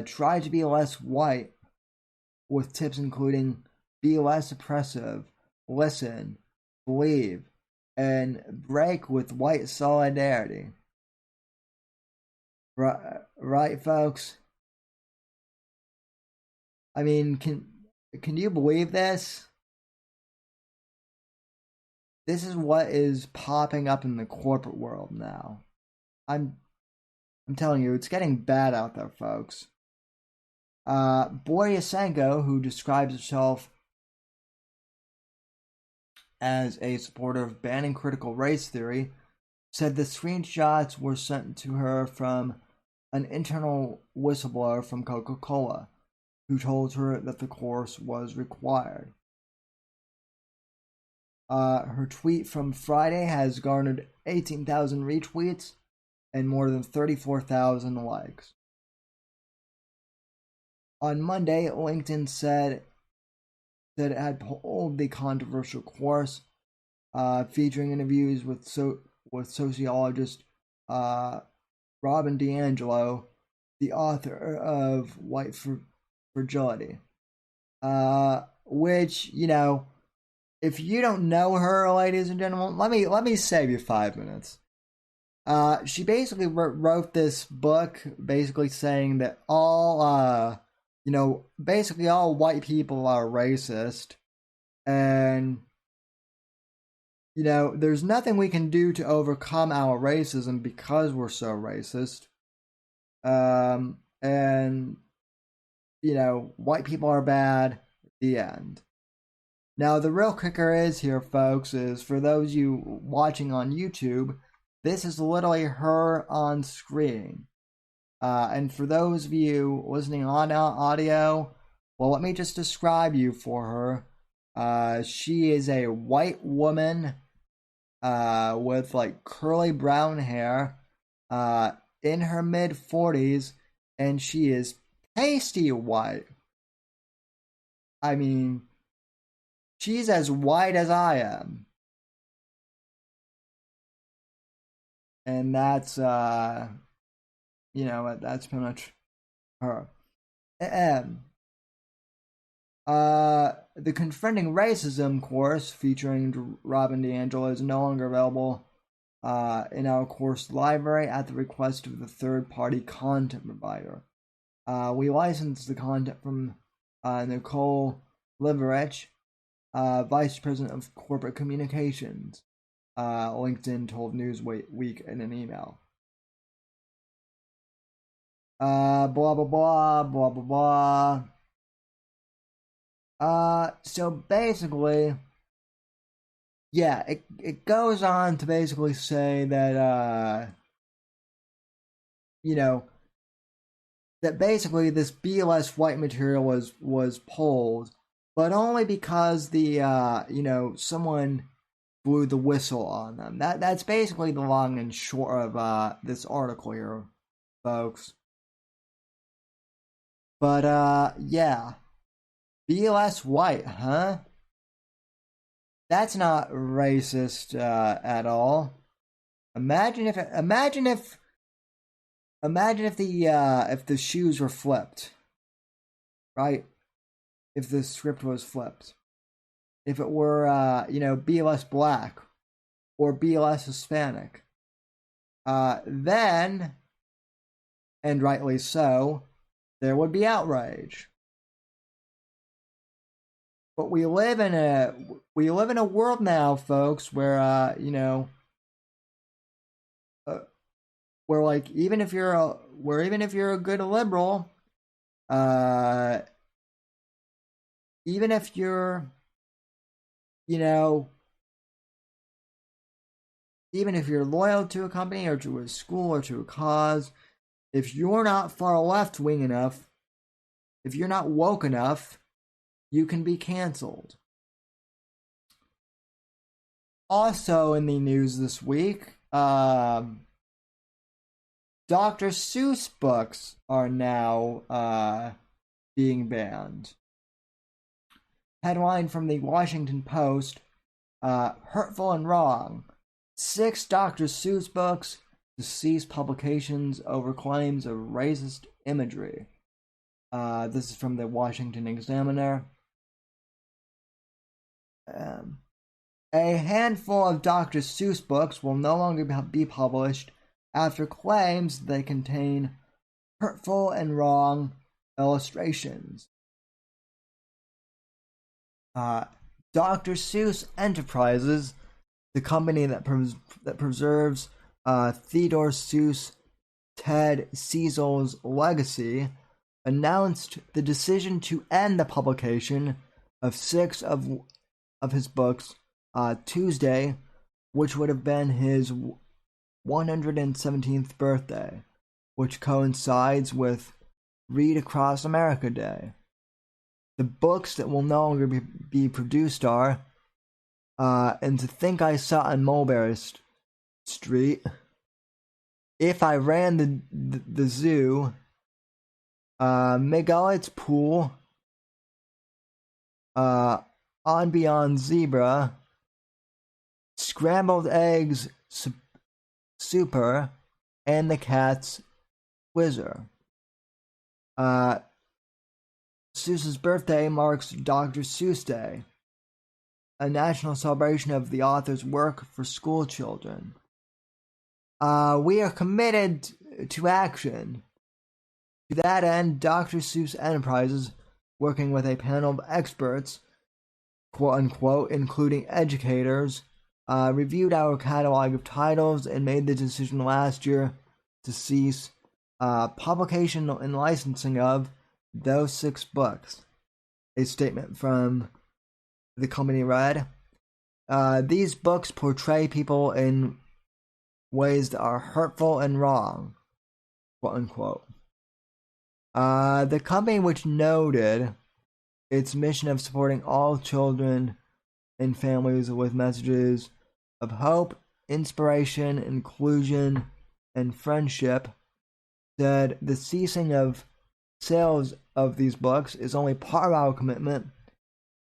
try to be less white with tips including be less oppressive, listen, believe, and break with white solidarity. Right, folks? I mean, can you believe this? This is what is popping up in the corporate world now. I'm telling you, it's getting bad out there, folks. Boryasenko, who describes herself as a supporter of banning critical race theory, said the screenshots were sent to her from an internal whistleblower from Coca-Cola, who told her that the course was required. Her tweet from Friday has garnered 18,000 retweets and more than 34,000 likes. On Monday, LinkedIn said that it had pulled the controversial course, featuring interviews with sociologist Robin DiAngelo, the author of White Fragility, which, you know, if you don't know her, ladies and gentlemen, let me save you 5 minutes. She basically wrote this book, basically saying that all, basically all white people are racist, and, you know, there's nothing we can do to overcome our racism because we're so racist. And, you know, white people are bad, the end. Now, the real kicker is here, folks, is for those of you watching on YouTube, this is literally her on screen. And for those of you listening on audio, well, let me just describe you for her. She is a white woman with like curly brown hair, in her mid-40s, and she is pasty white. I mean, she's as white as I am. And that's, that's pretty much her. The Confronting Racism course featuring Robin DiAngelo is no longer available in our course library at the request of the third-party content provider. We licensed the content from Nicole Liverich, Vice President of Corporate Communications, LinkedIn told Newsweek in an email. Blah, blah, blah, blah, blah, blah. So basically, yeah, it goes on to basically say that, that basically this BLS white material was pulled, but only because the, someone blew the whistle on them. That's basically the long and short of this article here, folks. But yeah, BLS white, huh? That's not racist at all. Imagine if the shoes were flipped, right? If the script was flipped. If it were, BLS black or BLS Hispanic, then, and rightly so, there would be outrage. But we live in a world now, folks, where where like even if you're a good liberal, even if you're even if you're loyal to a company or to a school or to a cause, if you're not far left-wing enough, if you're not woke enough, you can be canceled. Also in the news this week, Dr. Seuss books are now being banned. Headline from the Washington Post, Hurtful and Wrong. 6 Dr. Seuss books to cease publications over claims of racist imagery. This is from the Washington Examiner. A handful of Dr. Seuss books will no longer be published after claims they contain hurtful and wrong illustrations. Dr. Seuss Enterprises, the company that preserves Theodore Seuss Ted Cecil's legacy, announced the decision to end the publication of 6 of his books Tuesday, which would have been his 117th birthday, which coincides with Read Across America Day. The books that will no longer be produced are And to Think I Saw on Mulberry Street, If I Ran the Zoo, Megalith's Pool, On Beyond Zebra, Scrambled Eggs Super, and The Cat's Whizzer. Seuss's birthday marks Dr. Seuss Day, a national celebration of the author's work for school children. We are committed to action. To that end, Dr. Seuss Enterprises, working with a panel of experts, quote unquote, including educators, reviewed our catalog of titles and made the decision last year to cease publication and licensing of those 6 books. A statement from the company read, these books portray people in ways that are hurtful and wrong, quote unquote. The company, which noted its mission of supporting all children and families with messages of hope, inspiration, inclusion, and friendship, said the ceasing of sales of these books is only part of our commitment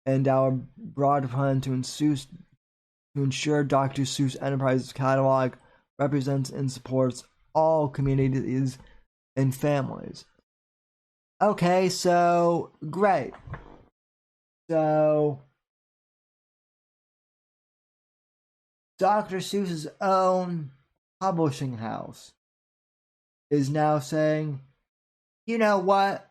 and our broad plan to ensure Dr. Seuss Enterprises catalog represents and supports all communities and families. Okay, so great. So Dr. Seuss's own publishing house is now saying, you know what?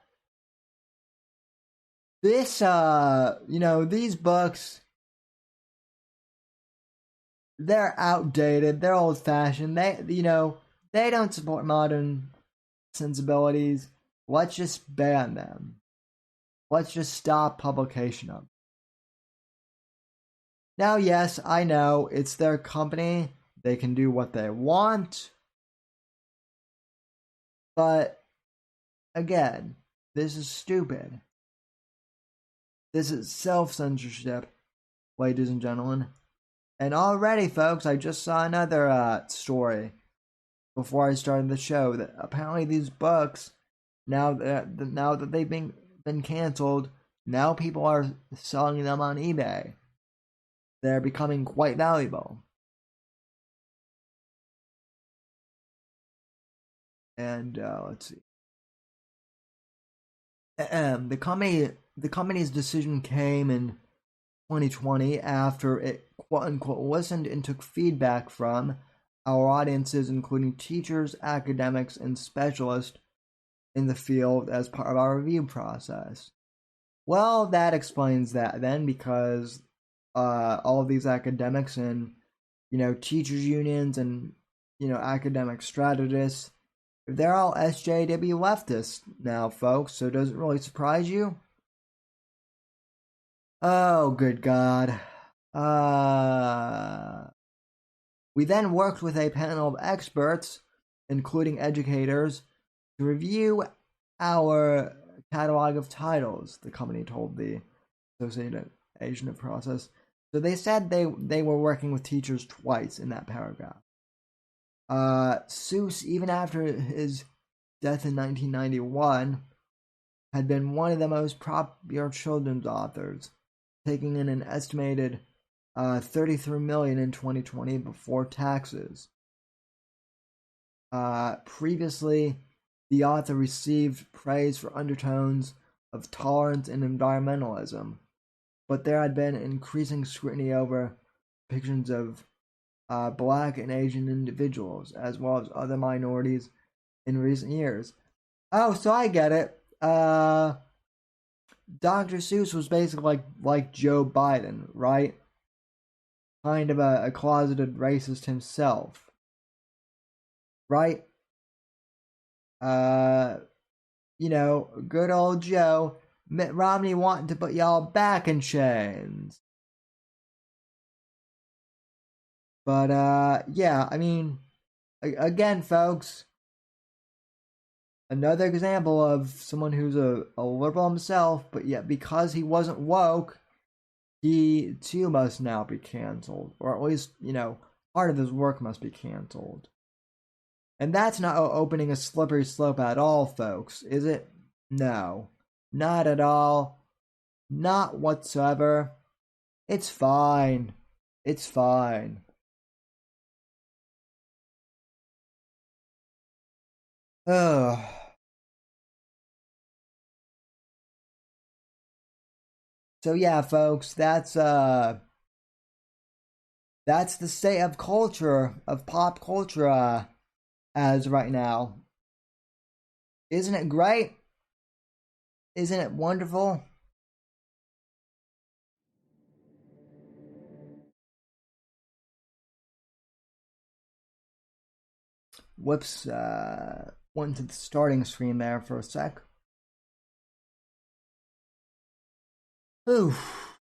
This, these books, they're outdated, they're old-fashioned, they don't support modern sensibilities. Let's just ban them. Let's just stop publication of them. Now, yes, I know, it's their company, they can do what they want, but, again, this is stupid. This is self-censorship, ladies and gentlemen. And already, folks, I just saw another story before I started the show that apparently these books, now that they've been canceled, now people are selling them on eBay. They're becoming quite valuable. And let's see. The company's decision came in 2020 after it quote unquote listened and took feedback from our audiences, including teachers, academics, and specialists in the field as part of our review process. Well, that explains that then, because all of these academics and teachers unions and academic strategists, they're all SJW leftists now, folks, so does it really surprise you? Oh, good God. We then worked with a panel of experts, including educators, to review our catalog of titles, the company told the Associated Asian Process. So they said they were working with teachers twice in that paragraph. Seuss, even after his death in 1991, had been one of the most popular children's authors, taking in an estimated $33 million in 2020 before taxes. Previously, the author received praise for undertones of tolerance and environmentalism, but there had been increasing scrutiny over depictions of Black and Asian individuals, as well as other minorities in recent years. Oh, so I get it. Dr. Seuss was basically like Joe Biden, right? Kind of a closeted racist himself, right? Good old Joe, Mitt Romney wanting to put y'all back in chains. But, yeah, I mean, again, folks, another example of someone who's a liberal himself, but yet because he wasn't woke, he too must now be canceled, or at least, part of his work must be canceled. And that's not opening a slippery slope at all, folks, is it? No, not at all. Not whatsoever. It's fine. It's fine. Ugh. So yeah, folks, that's the state of culture, of pop culture, as right now. Isn't it great? Isn't it wonderful? Whoops, went to the starting screen there for a sec. Oof.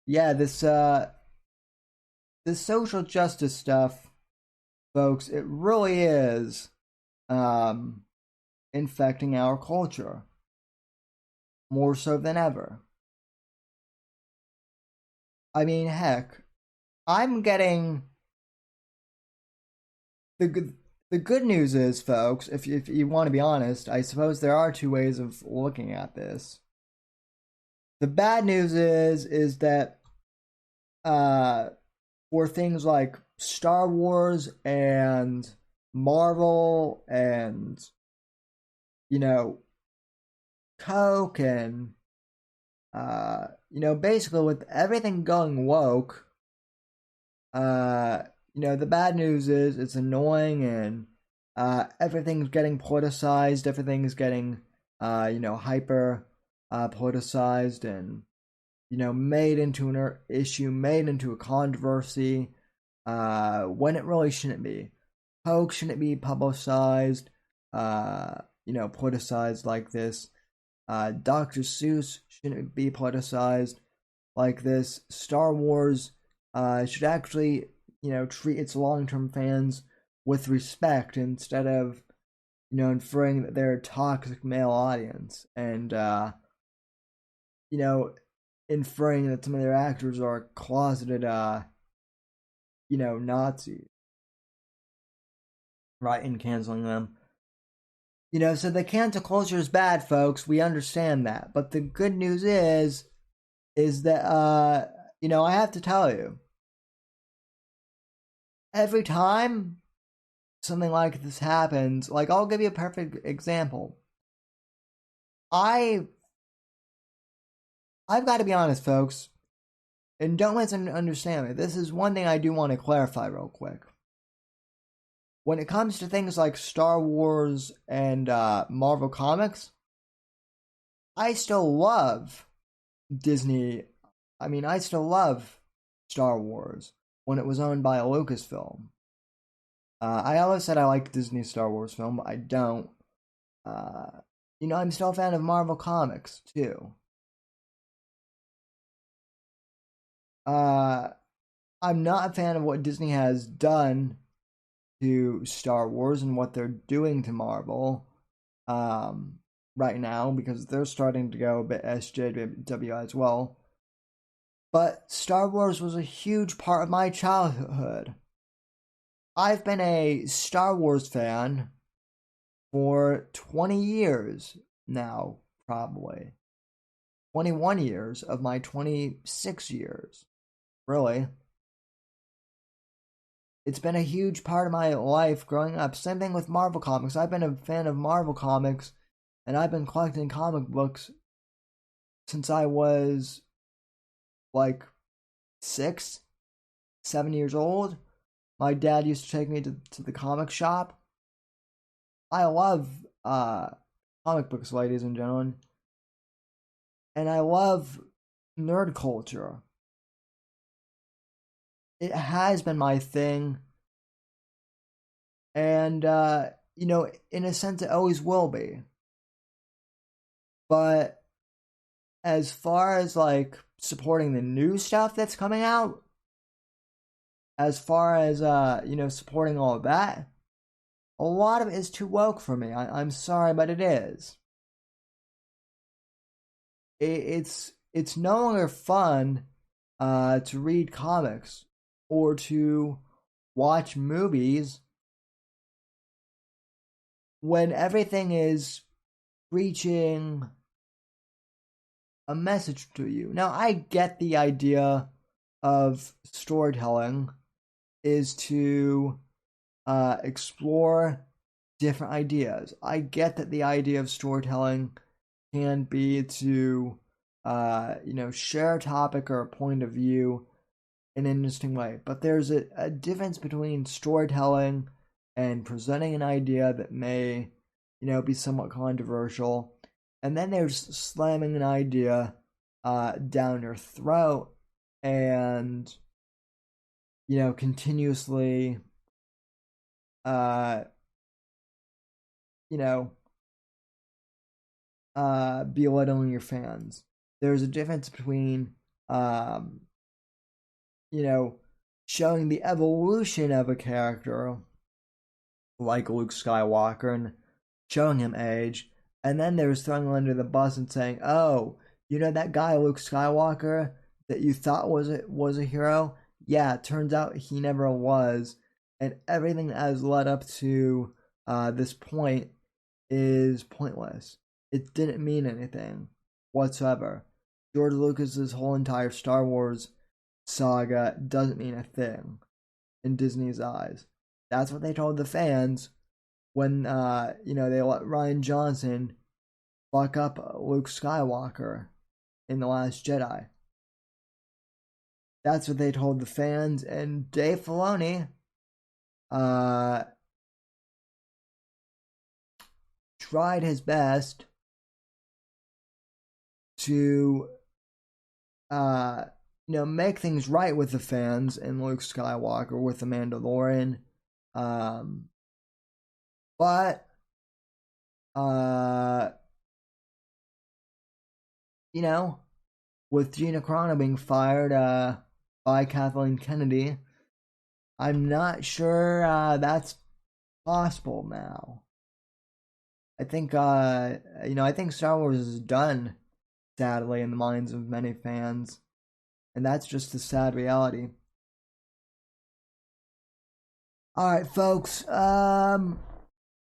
Yeah, this social justice stuff, folks, it really is infecting our culture more so than ever. I mean, heck, I'm getting the good news is, folks, if you want to be honest, I suppose there are two ways of looking at this. The bad news is that for things like Star Wars and Marvel and Coke and basically with everything going woke, the bad news is it's annoying and everything's getting politicized, everything's getting hyper politicized and made into an issue, made into a controversy when it really shouldn't be. Coke shouldn't be publicized, politicized like this. Dr. Seuss shouldn't be politicized like this. Star Wars should actually, treat its long-term fans with respect instead of, inferring that they're a toxic male audience and, inferring that some of their actors are closeted, Nazis. Right, and canceling them. So the cancel culture is bad, folks. We understand that. But the good news is that, I have to tell you, every time something like this happens, like, I'll give you a perfect example. I've got to be honest, folks, and don't misunderstand me. This is one thing I do want to clarify real quick. When it comes to things like Star Wars and Marvel Comics, I still love Disney. I mean, I still love Star Wars when it was owned by Lucasfilm. I always said I like Disney Star Wars film, but I don't. I'm still a fan of Marvel Comics, too. I'm not a fan of what Disney has done to Star Wars and what they're doing to Marvel right now, because they're starting to go a bit SJW as well. But Star Wars was a huge part of my childhood. I've been a Star Wars fan for 20 years now, probably. 21 years of my 26 years. Really. It's been a huge part of my life growing up. Same thing with Marvel Comics. I've been a fan of Marvel Comics, and I've been collecting comic books since I was, 6, 7 years old. My dad used to take me to the comic shop. I love comic books, ladies and gentlemen. And I love nerd culture. It has been my thing. And, in a sense, it always will be. But as far as, supporting the new stuff that's coming out, as far as supporting all of that, a lot of it is too woke for me. I'm sorry, but it is. It's no longer fun to read comics or to watch movies when everything is preaching a message to you. Now, I get the idea of storytelling is to explore different ideas. I get that the idea of storytelling can be to share a topic or a point of view in an interesting way. But there's a difference between storytelling and presenting an idea that may, be somewhat controversial. And then there's slamming an idea down your throat and, continuously, belittling your fans. There's a difference between, showing the evolution of a character, like Luke Skywalker, and showing him age, and then there's throwing him under the bus and saying, "Oh, that guy Luke Skywalker that you thought was a hero? Yeah, it turns out he never was, and everything that has led up to this point is pointless. It didn't mean anything whatsoever. George Lucas's whole entire Star Wars saga doesn't mean a thing in Disney's eyes." That's what they told the fans when they let Rian Johnson fuck up Luke Skywalker in The Last Jedi. That's what they told the fans, and Dave Filoni tried his best to make things right with the fans and Luke Skywalker with The Mandalorian. But with Gina Carano being fired by Kathleen Kennedy, I'm not sure that's possible now. I think I think Star Wars is done, sadly, in the minds of many fans, and that's just a sad reality. All right, folks.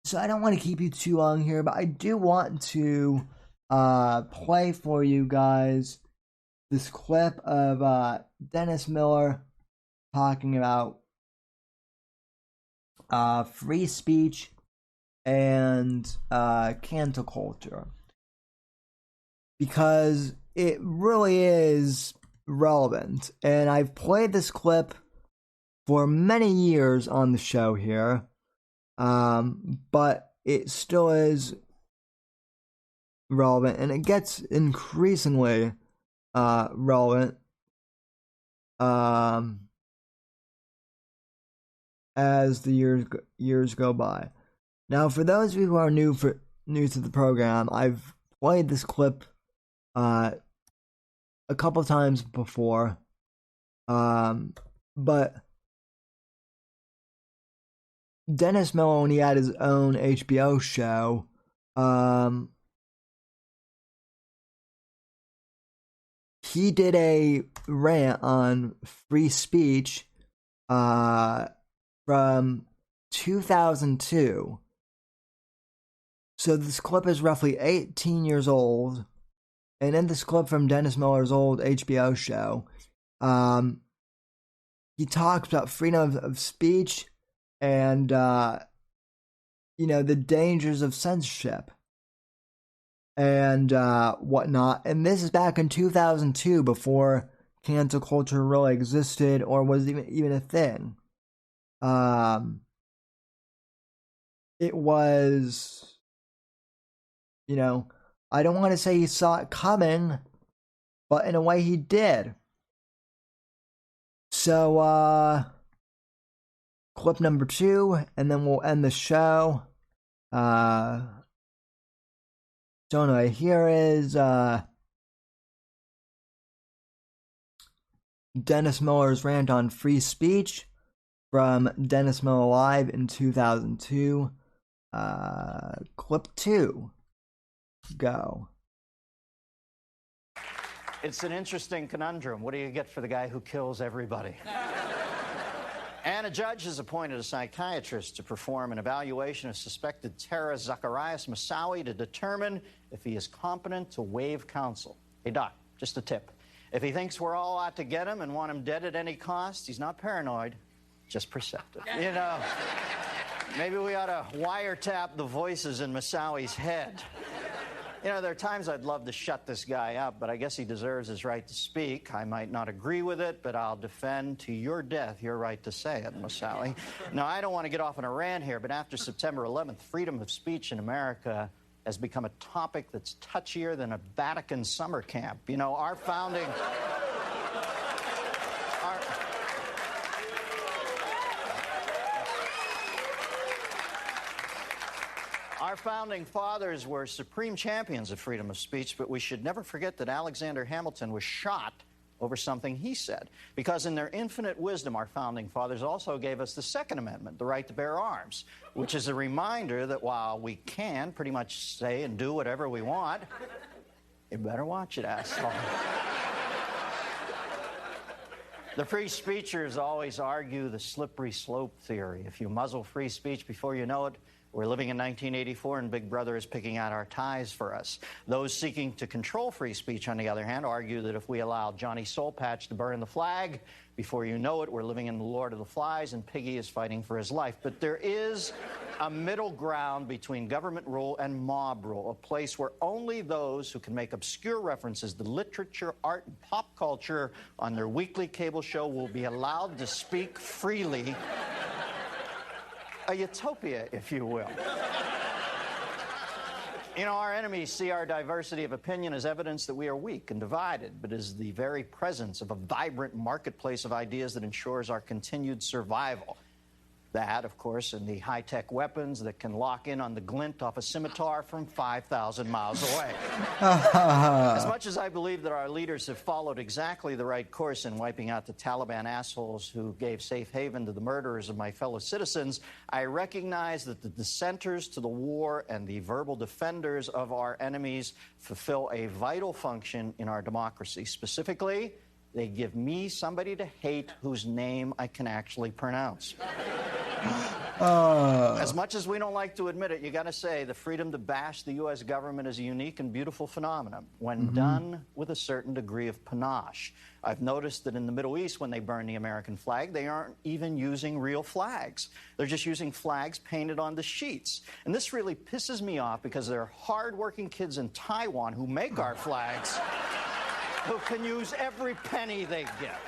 So I don't want to keep you too long here, but I do want to play for you guys this clip of Dennis Miller talking about free speech and cancel culture, because it really is relevant. And I've played this clip for many years on the show here, but it still is relevant, and it gets increasingly relevant as the years go by. Now, for those of you who are new to the program, I've played this clip a couple times before, but Dennis Miller, when he had his own HBO show, he did a rant on free speech from 2002. So this clip is roughly 18 years old, and in this clip from Dennis Miller's old HBO show, he talks about freedom of speech and the dangers of censorship and whatnot. And this is back in 2002, before cancel culture really existed or was even a thing. It was, I don't want to say he saw it coming, but in a way he did. So, clip number 2, and then we'll end the show. So anyway, here is Dennis Miller's rant on free speech from Dennis Miller Live in 2002. Clip 2. Go. It's an interesting conundrum. What do you get for the guy who kills everybody? And a judge has appointed a psychiatrist to perform an evaluation of suspected terrorist Zacarias Moussaoui to determine if he is competent to waive counsel. Hey, Doc, just a tip. If he thinks we're all out to get him and want him dead at any cost, he's not paranoid, just perceptive. You know, maybe we ought to wiretap the voices in Moussaoui's head. You know, there are times I'd love to shut this guy up, but I guess he deserves his right to speak. I might not agree with it, but I'll defend to your death your right to say it, Moussaoui. Now, I don't want to get off on a rant here, but after September 11th, freedom of speech in America has become a topic that's touchier than a Vatican summer camp. You know, our founding... Our founding fathers were supreme champions of freedom of speech, but we should never forget that Alexander Hamilton was shot over something he said. Because in their infinite wisdom, our founding fathers also gave us the Second Amendment, the right to bear arms, which is a reminder that while we can pretty much say and do whatever we want, you better watch it, asshole. The free speechers always argue the slippery slope theory. If you muzzle free speech before you know it, we're living in 1984 and Big Brother is picking out our ties for us. Those seeking to control free speech, on the other hand, argue that if we allow Johnny Soulpatch to burn the flag, before you know it, we're living in the Lord of the Flies and Piggy is fighting for his life. But there is a middle ground between government rule and mob rule, a place where only those who can make obscure references to literature, art, and pop culture on their weekly cable show will be allowed to speak freely. A utopia, if you will. You know, our enemies see our diversity of opinion as evidence that we are weak and divided, but as the very presence of a vibrant marketplace of ideas that ensures our continued survival. That, of course, and the high-tech weapons that can lock in on the glint off a scimitar from 5,000 miles away. As much as I believe that our leaders have followed exactly the right course in wiping out the Taliban assholes who gave safe haven to the murderers of my fellow citizens, I recognize that the dissenters to the war and the verbal defenders of our enemies fulfill a vital function in our democracy. Specifically, they give me somebody to hate whose name I can actually pronounce. As much as we don't like to admit it, you got to say the freedom to bash the U.S. government is a unique and beautiful phenomenon when done with a certain degree of panache. I've noticed that in the Middle East, when they burn the American flag, they aren't even using real flags. They're just using flags painted on the sheets. And this really pisses me off because there are hard-working kids in Taiwan who make our flags who can use every penny they get.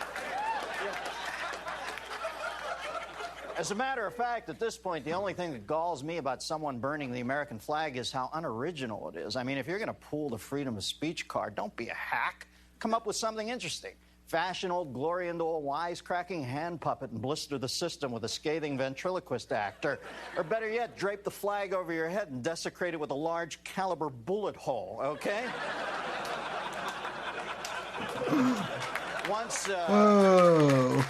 As a matter of fact, at this point, the only thing that galls me about someone burning the American flag is how unoriginal it is. I mean, if you're going to pull the freedom of speech card, don't be a hack. Come up with something interesting. Fashion old glory into a wisecracking hand puppet and blister the system with a scathing ventriloquist actor. Or better yet, drape the flag over your head and desecrate it with a large caliber bullet hole, okay? Once, Whoa.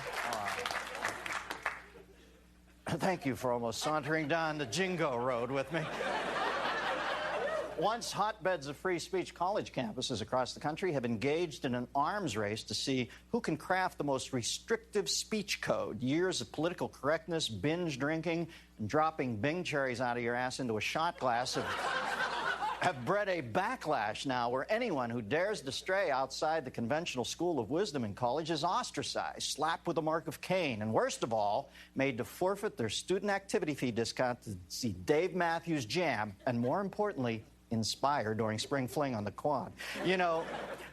Thank you for almost sauntering down the Jingo Road with me. Once hotbeds of free speech, college campuses across the country have engaged in an arms race to see who can craft the most restrictive speech code. Years of political correctness, binge drinking, and dropping Bing cherries out of your ass into a shot glass have bred a backlash now where anyone who dares to stray outside the conventional school of wisdom in college is ostracized, slapped with the mark of Cain, and worst of all, made to forfeit their student activity fee discount to see Dave Matthews Jam, and more importantly, Inspire during spring fling on the quad. You know,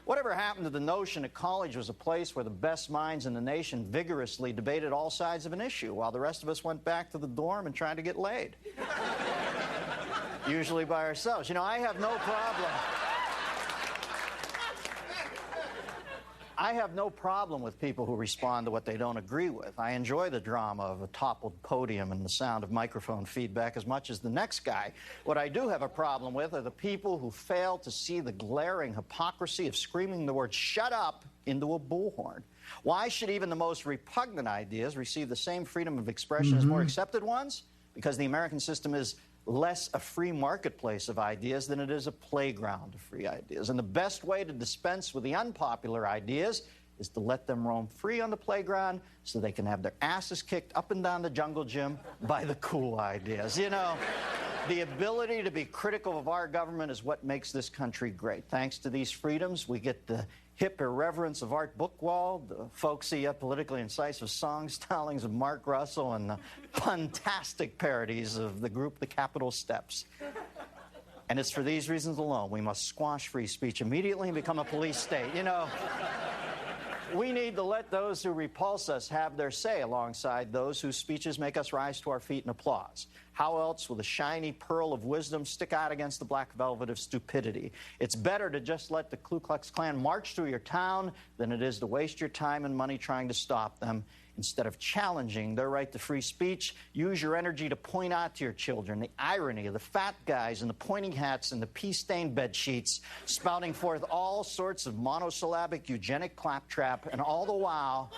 whatever happened to the notion that college was a place where the best minds in the nation vigorously debated all sides of an issue, while the rest of us went back to the dorm and tried to get laid? Usually by ourselves. You know, I have no problem. I have no problem with people who respond to what they don't agree with. I enjoy the drama of a toppled podium and the sound of microphone feedback as much as the next guy. What I do have a problem with are the people who fail to see the glaring hypocrisy of screaming the word "shut up" into a bullhorn. Why should even the most repugnant ideas receive the same freedom of expression as more accepted ones? Because the American system is less a free marketplace of ideas than it is a playground of free ideas. And the best way to dispense with the unpopular ideas is to let them roam free on the playground so they can have their asses kicked up and down the jungle gym by the cool ideas. You know, the ability to be critical of our government is what makes this country great. Thanks to these freedoms, we get the hip irreverence of Art Buchwald, the folksy, politically incisive song stylings of Mark Russell, and the fantastic parodies of the group The Capitol Steps. And it's for these reasons alone we must squash free speech immediately and become a police state. You know, we need to let those who repulse us have their say alongside those whose speeches make us rise to our feet in applause. How else will the shiny pearl of wisdom stick out against the black velvet of stupidity? It's better to just let the Ku Klux Klan march through your town than it is to waste your time and money trying to stop them. Instead of challenging their right to free speech, use your energy to point out to your children the irony of the fat guys in the pointy hats and the pea-stained bed sheets spouting forth all sorts of monosyllabic eugenic claptrap, and all the while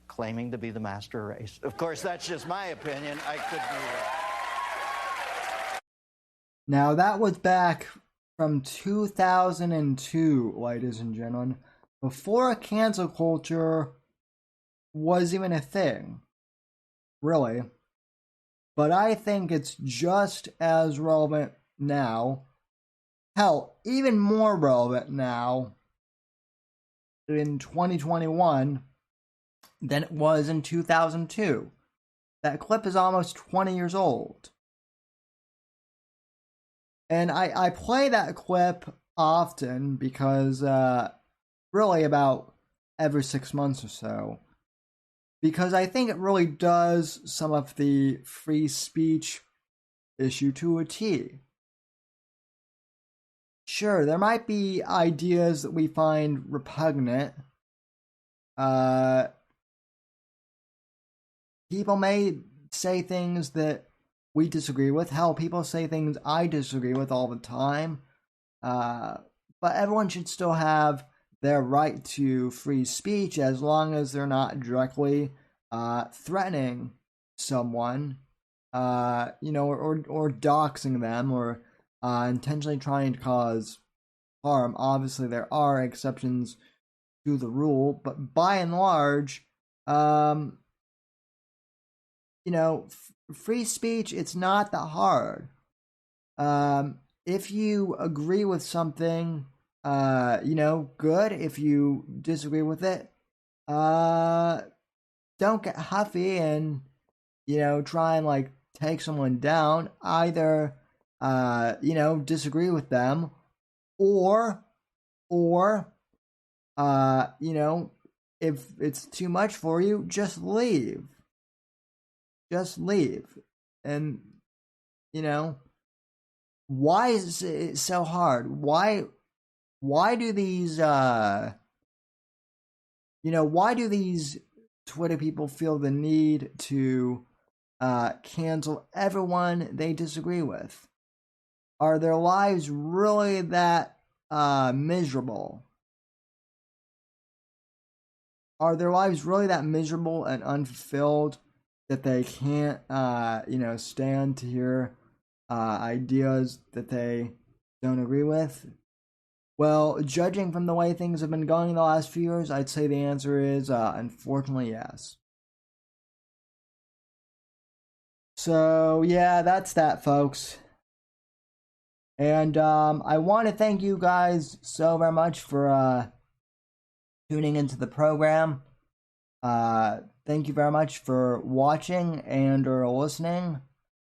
claiming to be the master race. Of course, that's just my opinion. I could be wrong. Now, that was back from 2002, ladies and gentlemen, before cancel culture was even a thing, really. But I think it's just as relevant now, hell, even more relevant now in 2021 than it was in 2002. That clip is almost 20 years old. And I play that clip often because, really about every 6 months or so, because I think it really does sum up the free speech issue to a T. Sure, there might be ideas that we find repugnant. People may say things that we disagree with. Hell, people say things I disagree with all the time. But everyone should still have their right to free speech as long as they're not directly threatening someone, or doxing them, or intentionally trying to cause harm. Obviously, there are exceptions to the rule, but by and large, free speech, it's not that hard. If you agree with something, good. If you disagree with it, don't get huffy and, try and, take someone down. Either, disagree with them, or, if it's too much for you, just leave. Just leave. And, why is it so hard? Why do these, why do these Twitter people feel the need to cancel everyone they disagree with? Are their lives really that miserable? Are their lives really that miserable and unfulfilled that they can't, stand to hear ideas that they don't agree with? Well, judging from the way things have been going the last few years, I'd say the answer is, unfortunately, yes. So, yeah, that's that, folks. And I want to thank you guys so very much for tuning into the program. Thank you very much for watching and or listening,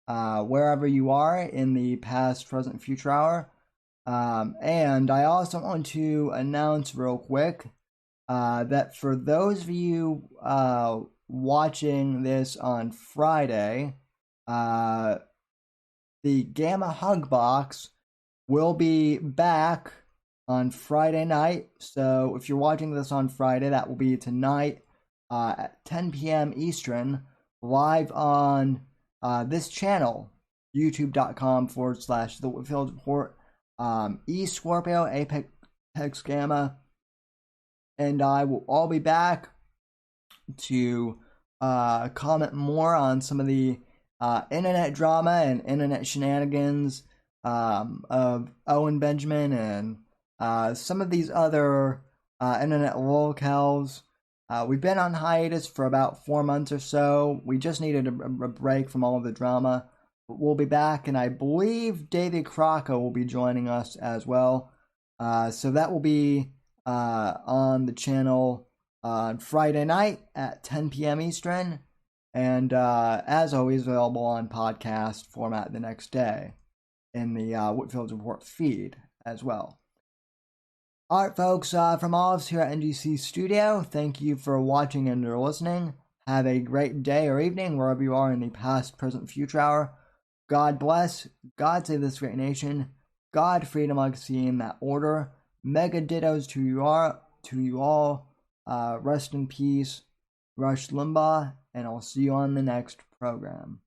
wherever you are in the past, present, future hour. And I also want to announce real quick that for those of you watching this on Friday, the Gamma Hug Box will be back on Friday night. So if you're watching this on Friday, that will be tonight at 10 p.m. Eastern, live on this channel, youtube.com/The Whitfield Report. E Scorpio, Apex Gamma, and I will all be back to comment more on some of the internet drama and internet shenanigans of Owen Benjamin and some of these other internet locales. We've been on hiatus for about 4 months or so. We just needed a break from all of the drama. But we'll be back, and I believe David Crocco will be joining us as well. So that will be on the channel on Friday night at 10 p.m. Eastern, and as always, available on podcast format the next day in the Whitfield Report feed as well. All right, folks, from all of us here at NGC Studio, thank you for watching and or listening. Have a great day or evening wherever you are in the past, present, future hour. God bless. God save this great nation. God, freedom, legacy, in that order. Mega dittos to you all. Rest in peace, Rush Limbaugh, and I'll see you on the next program.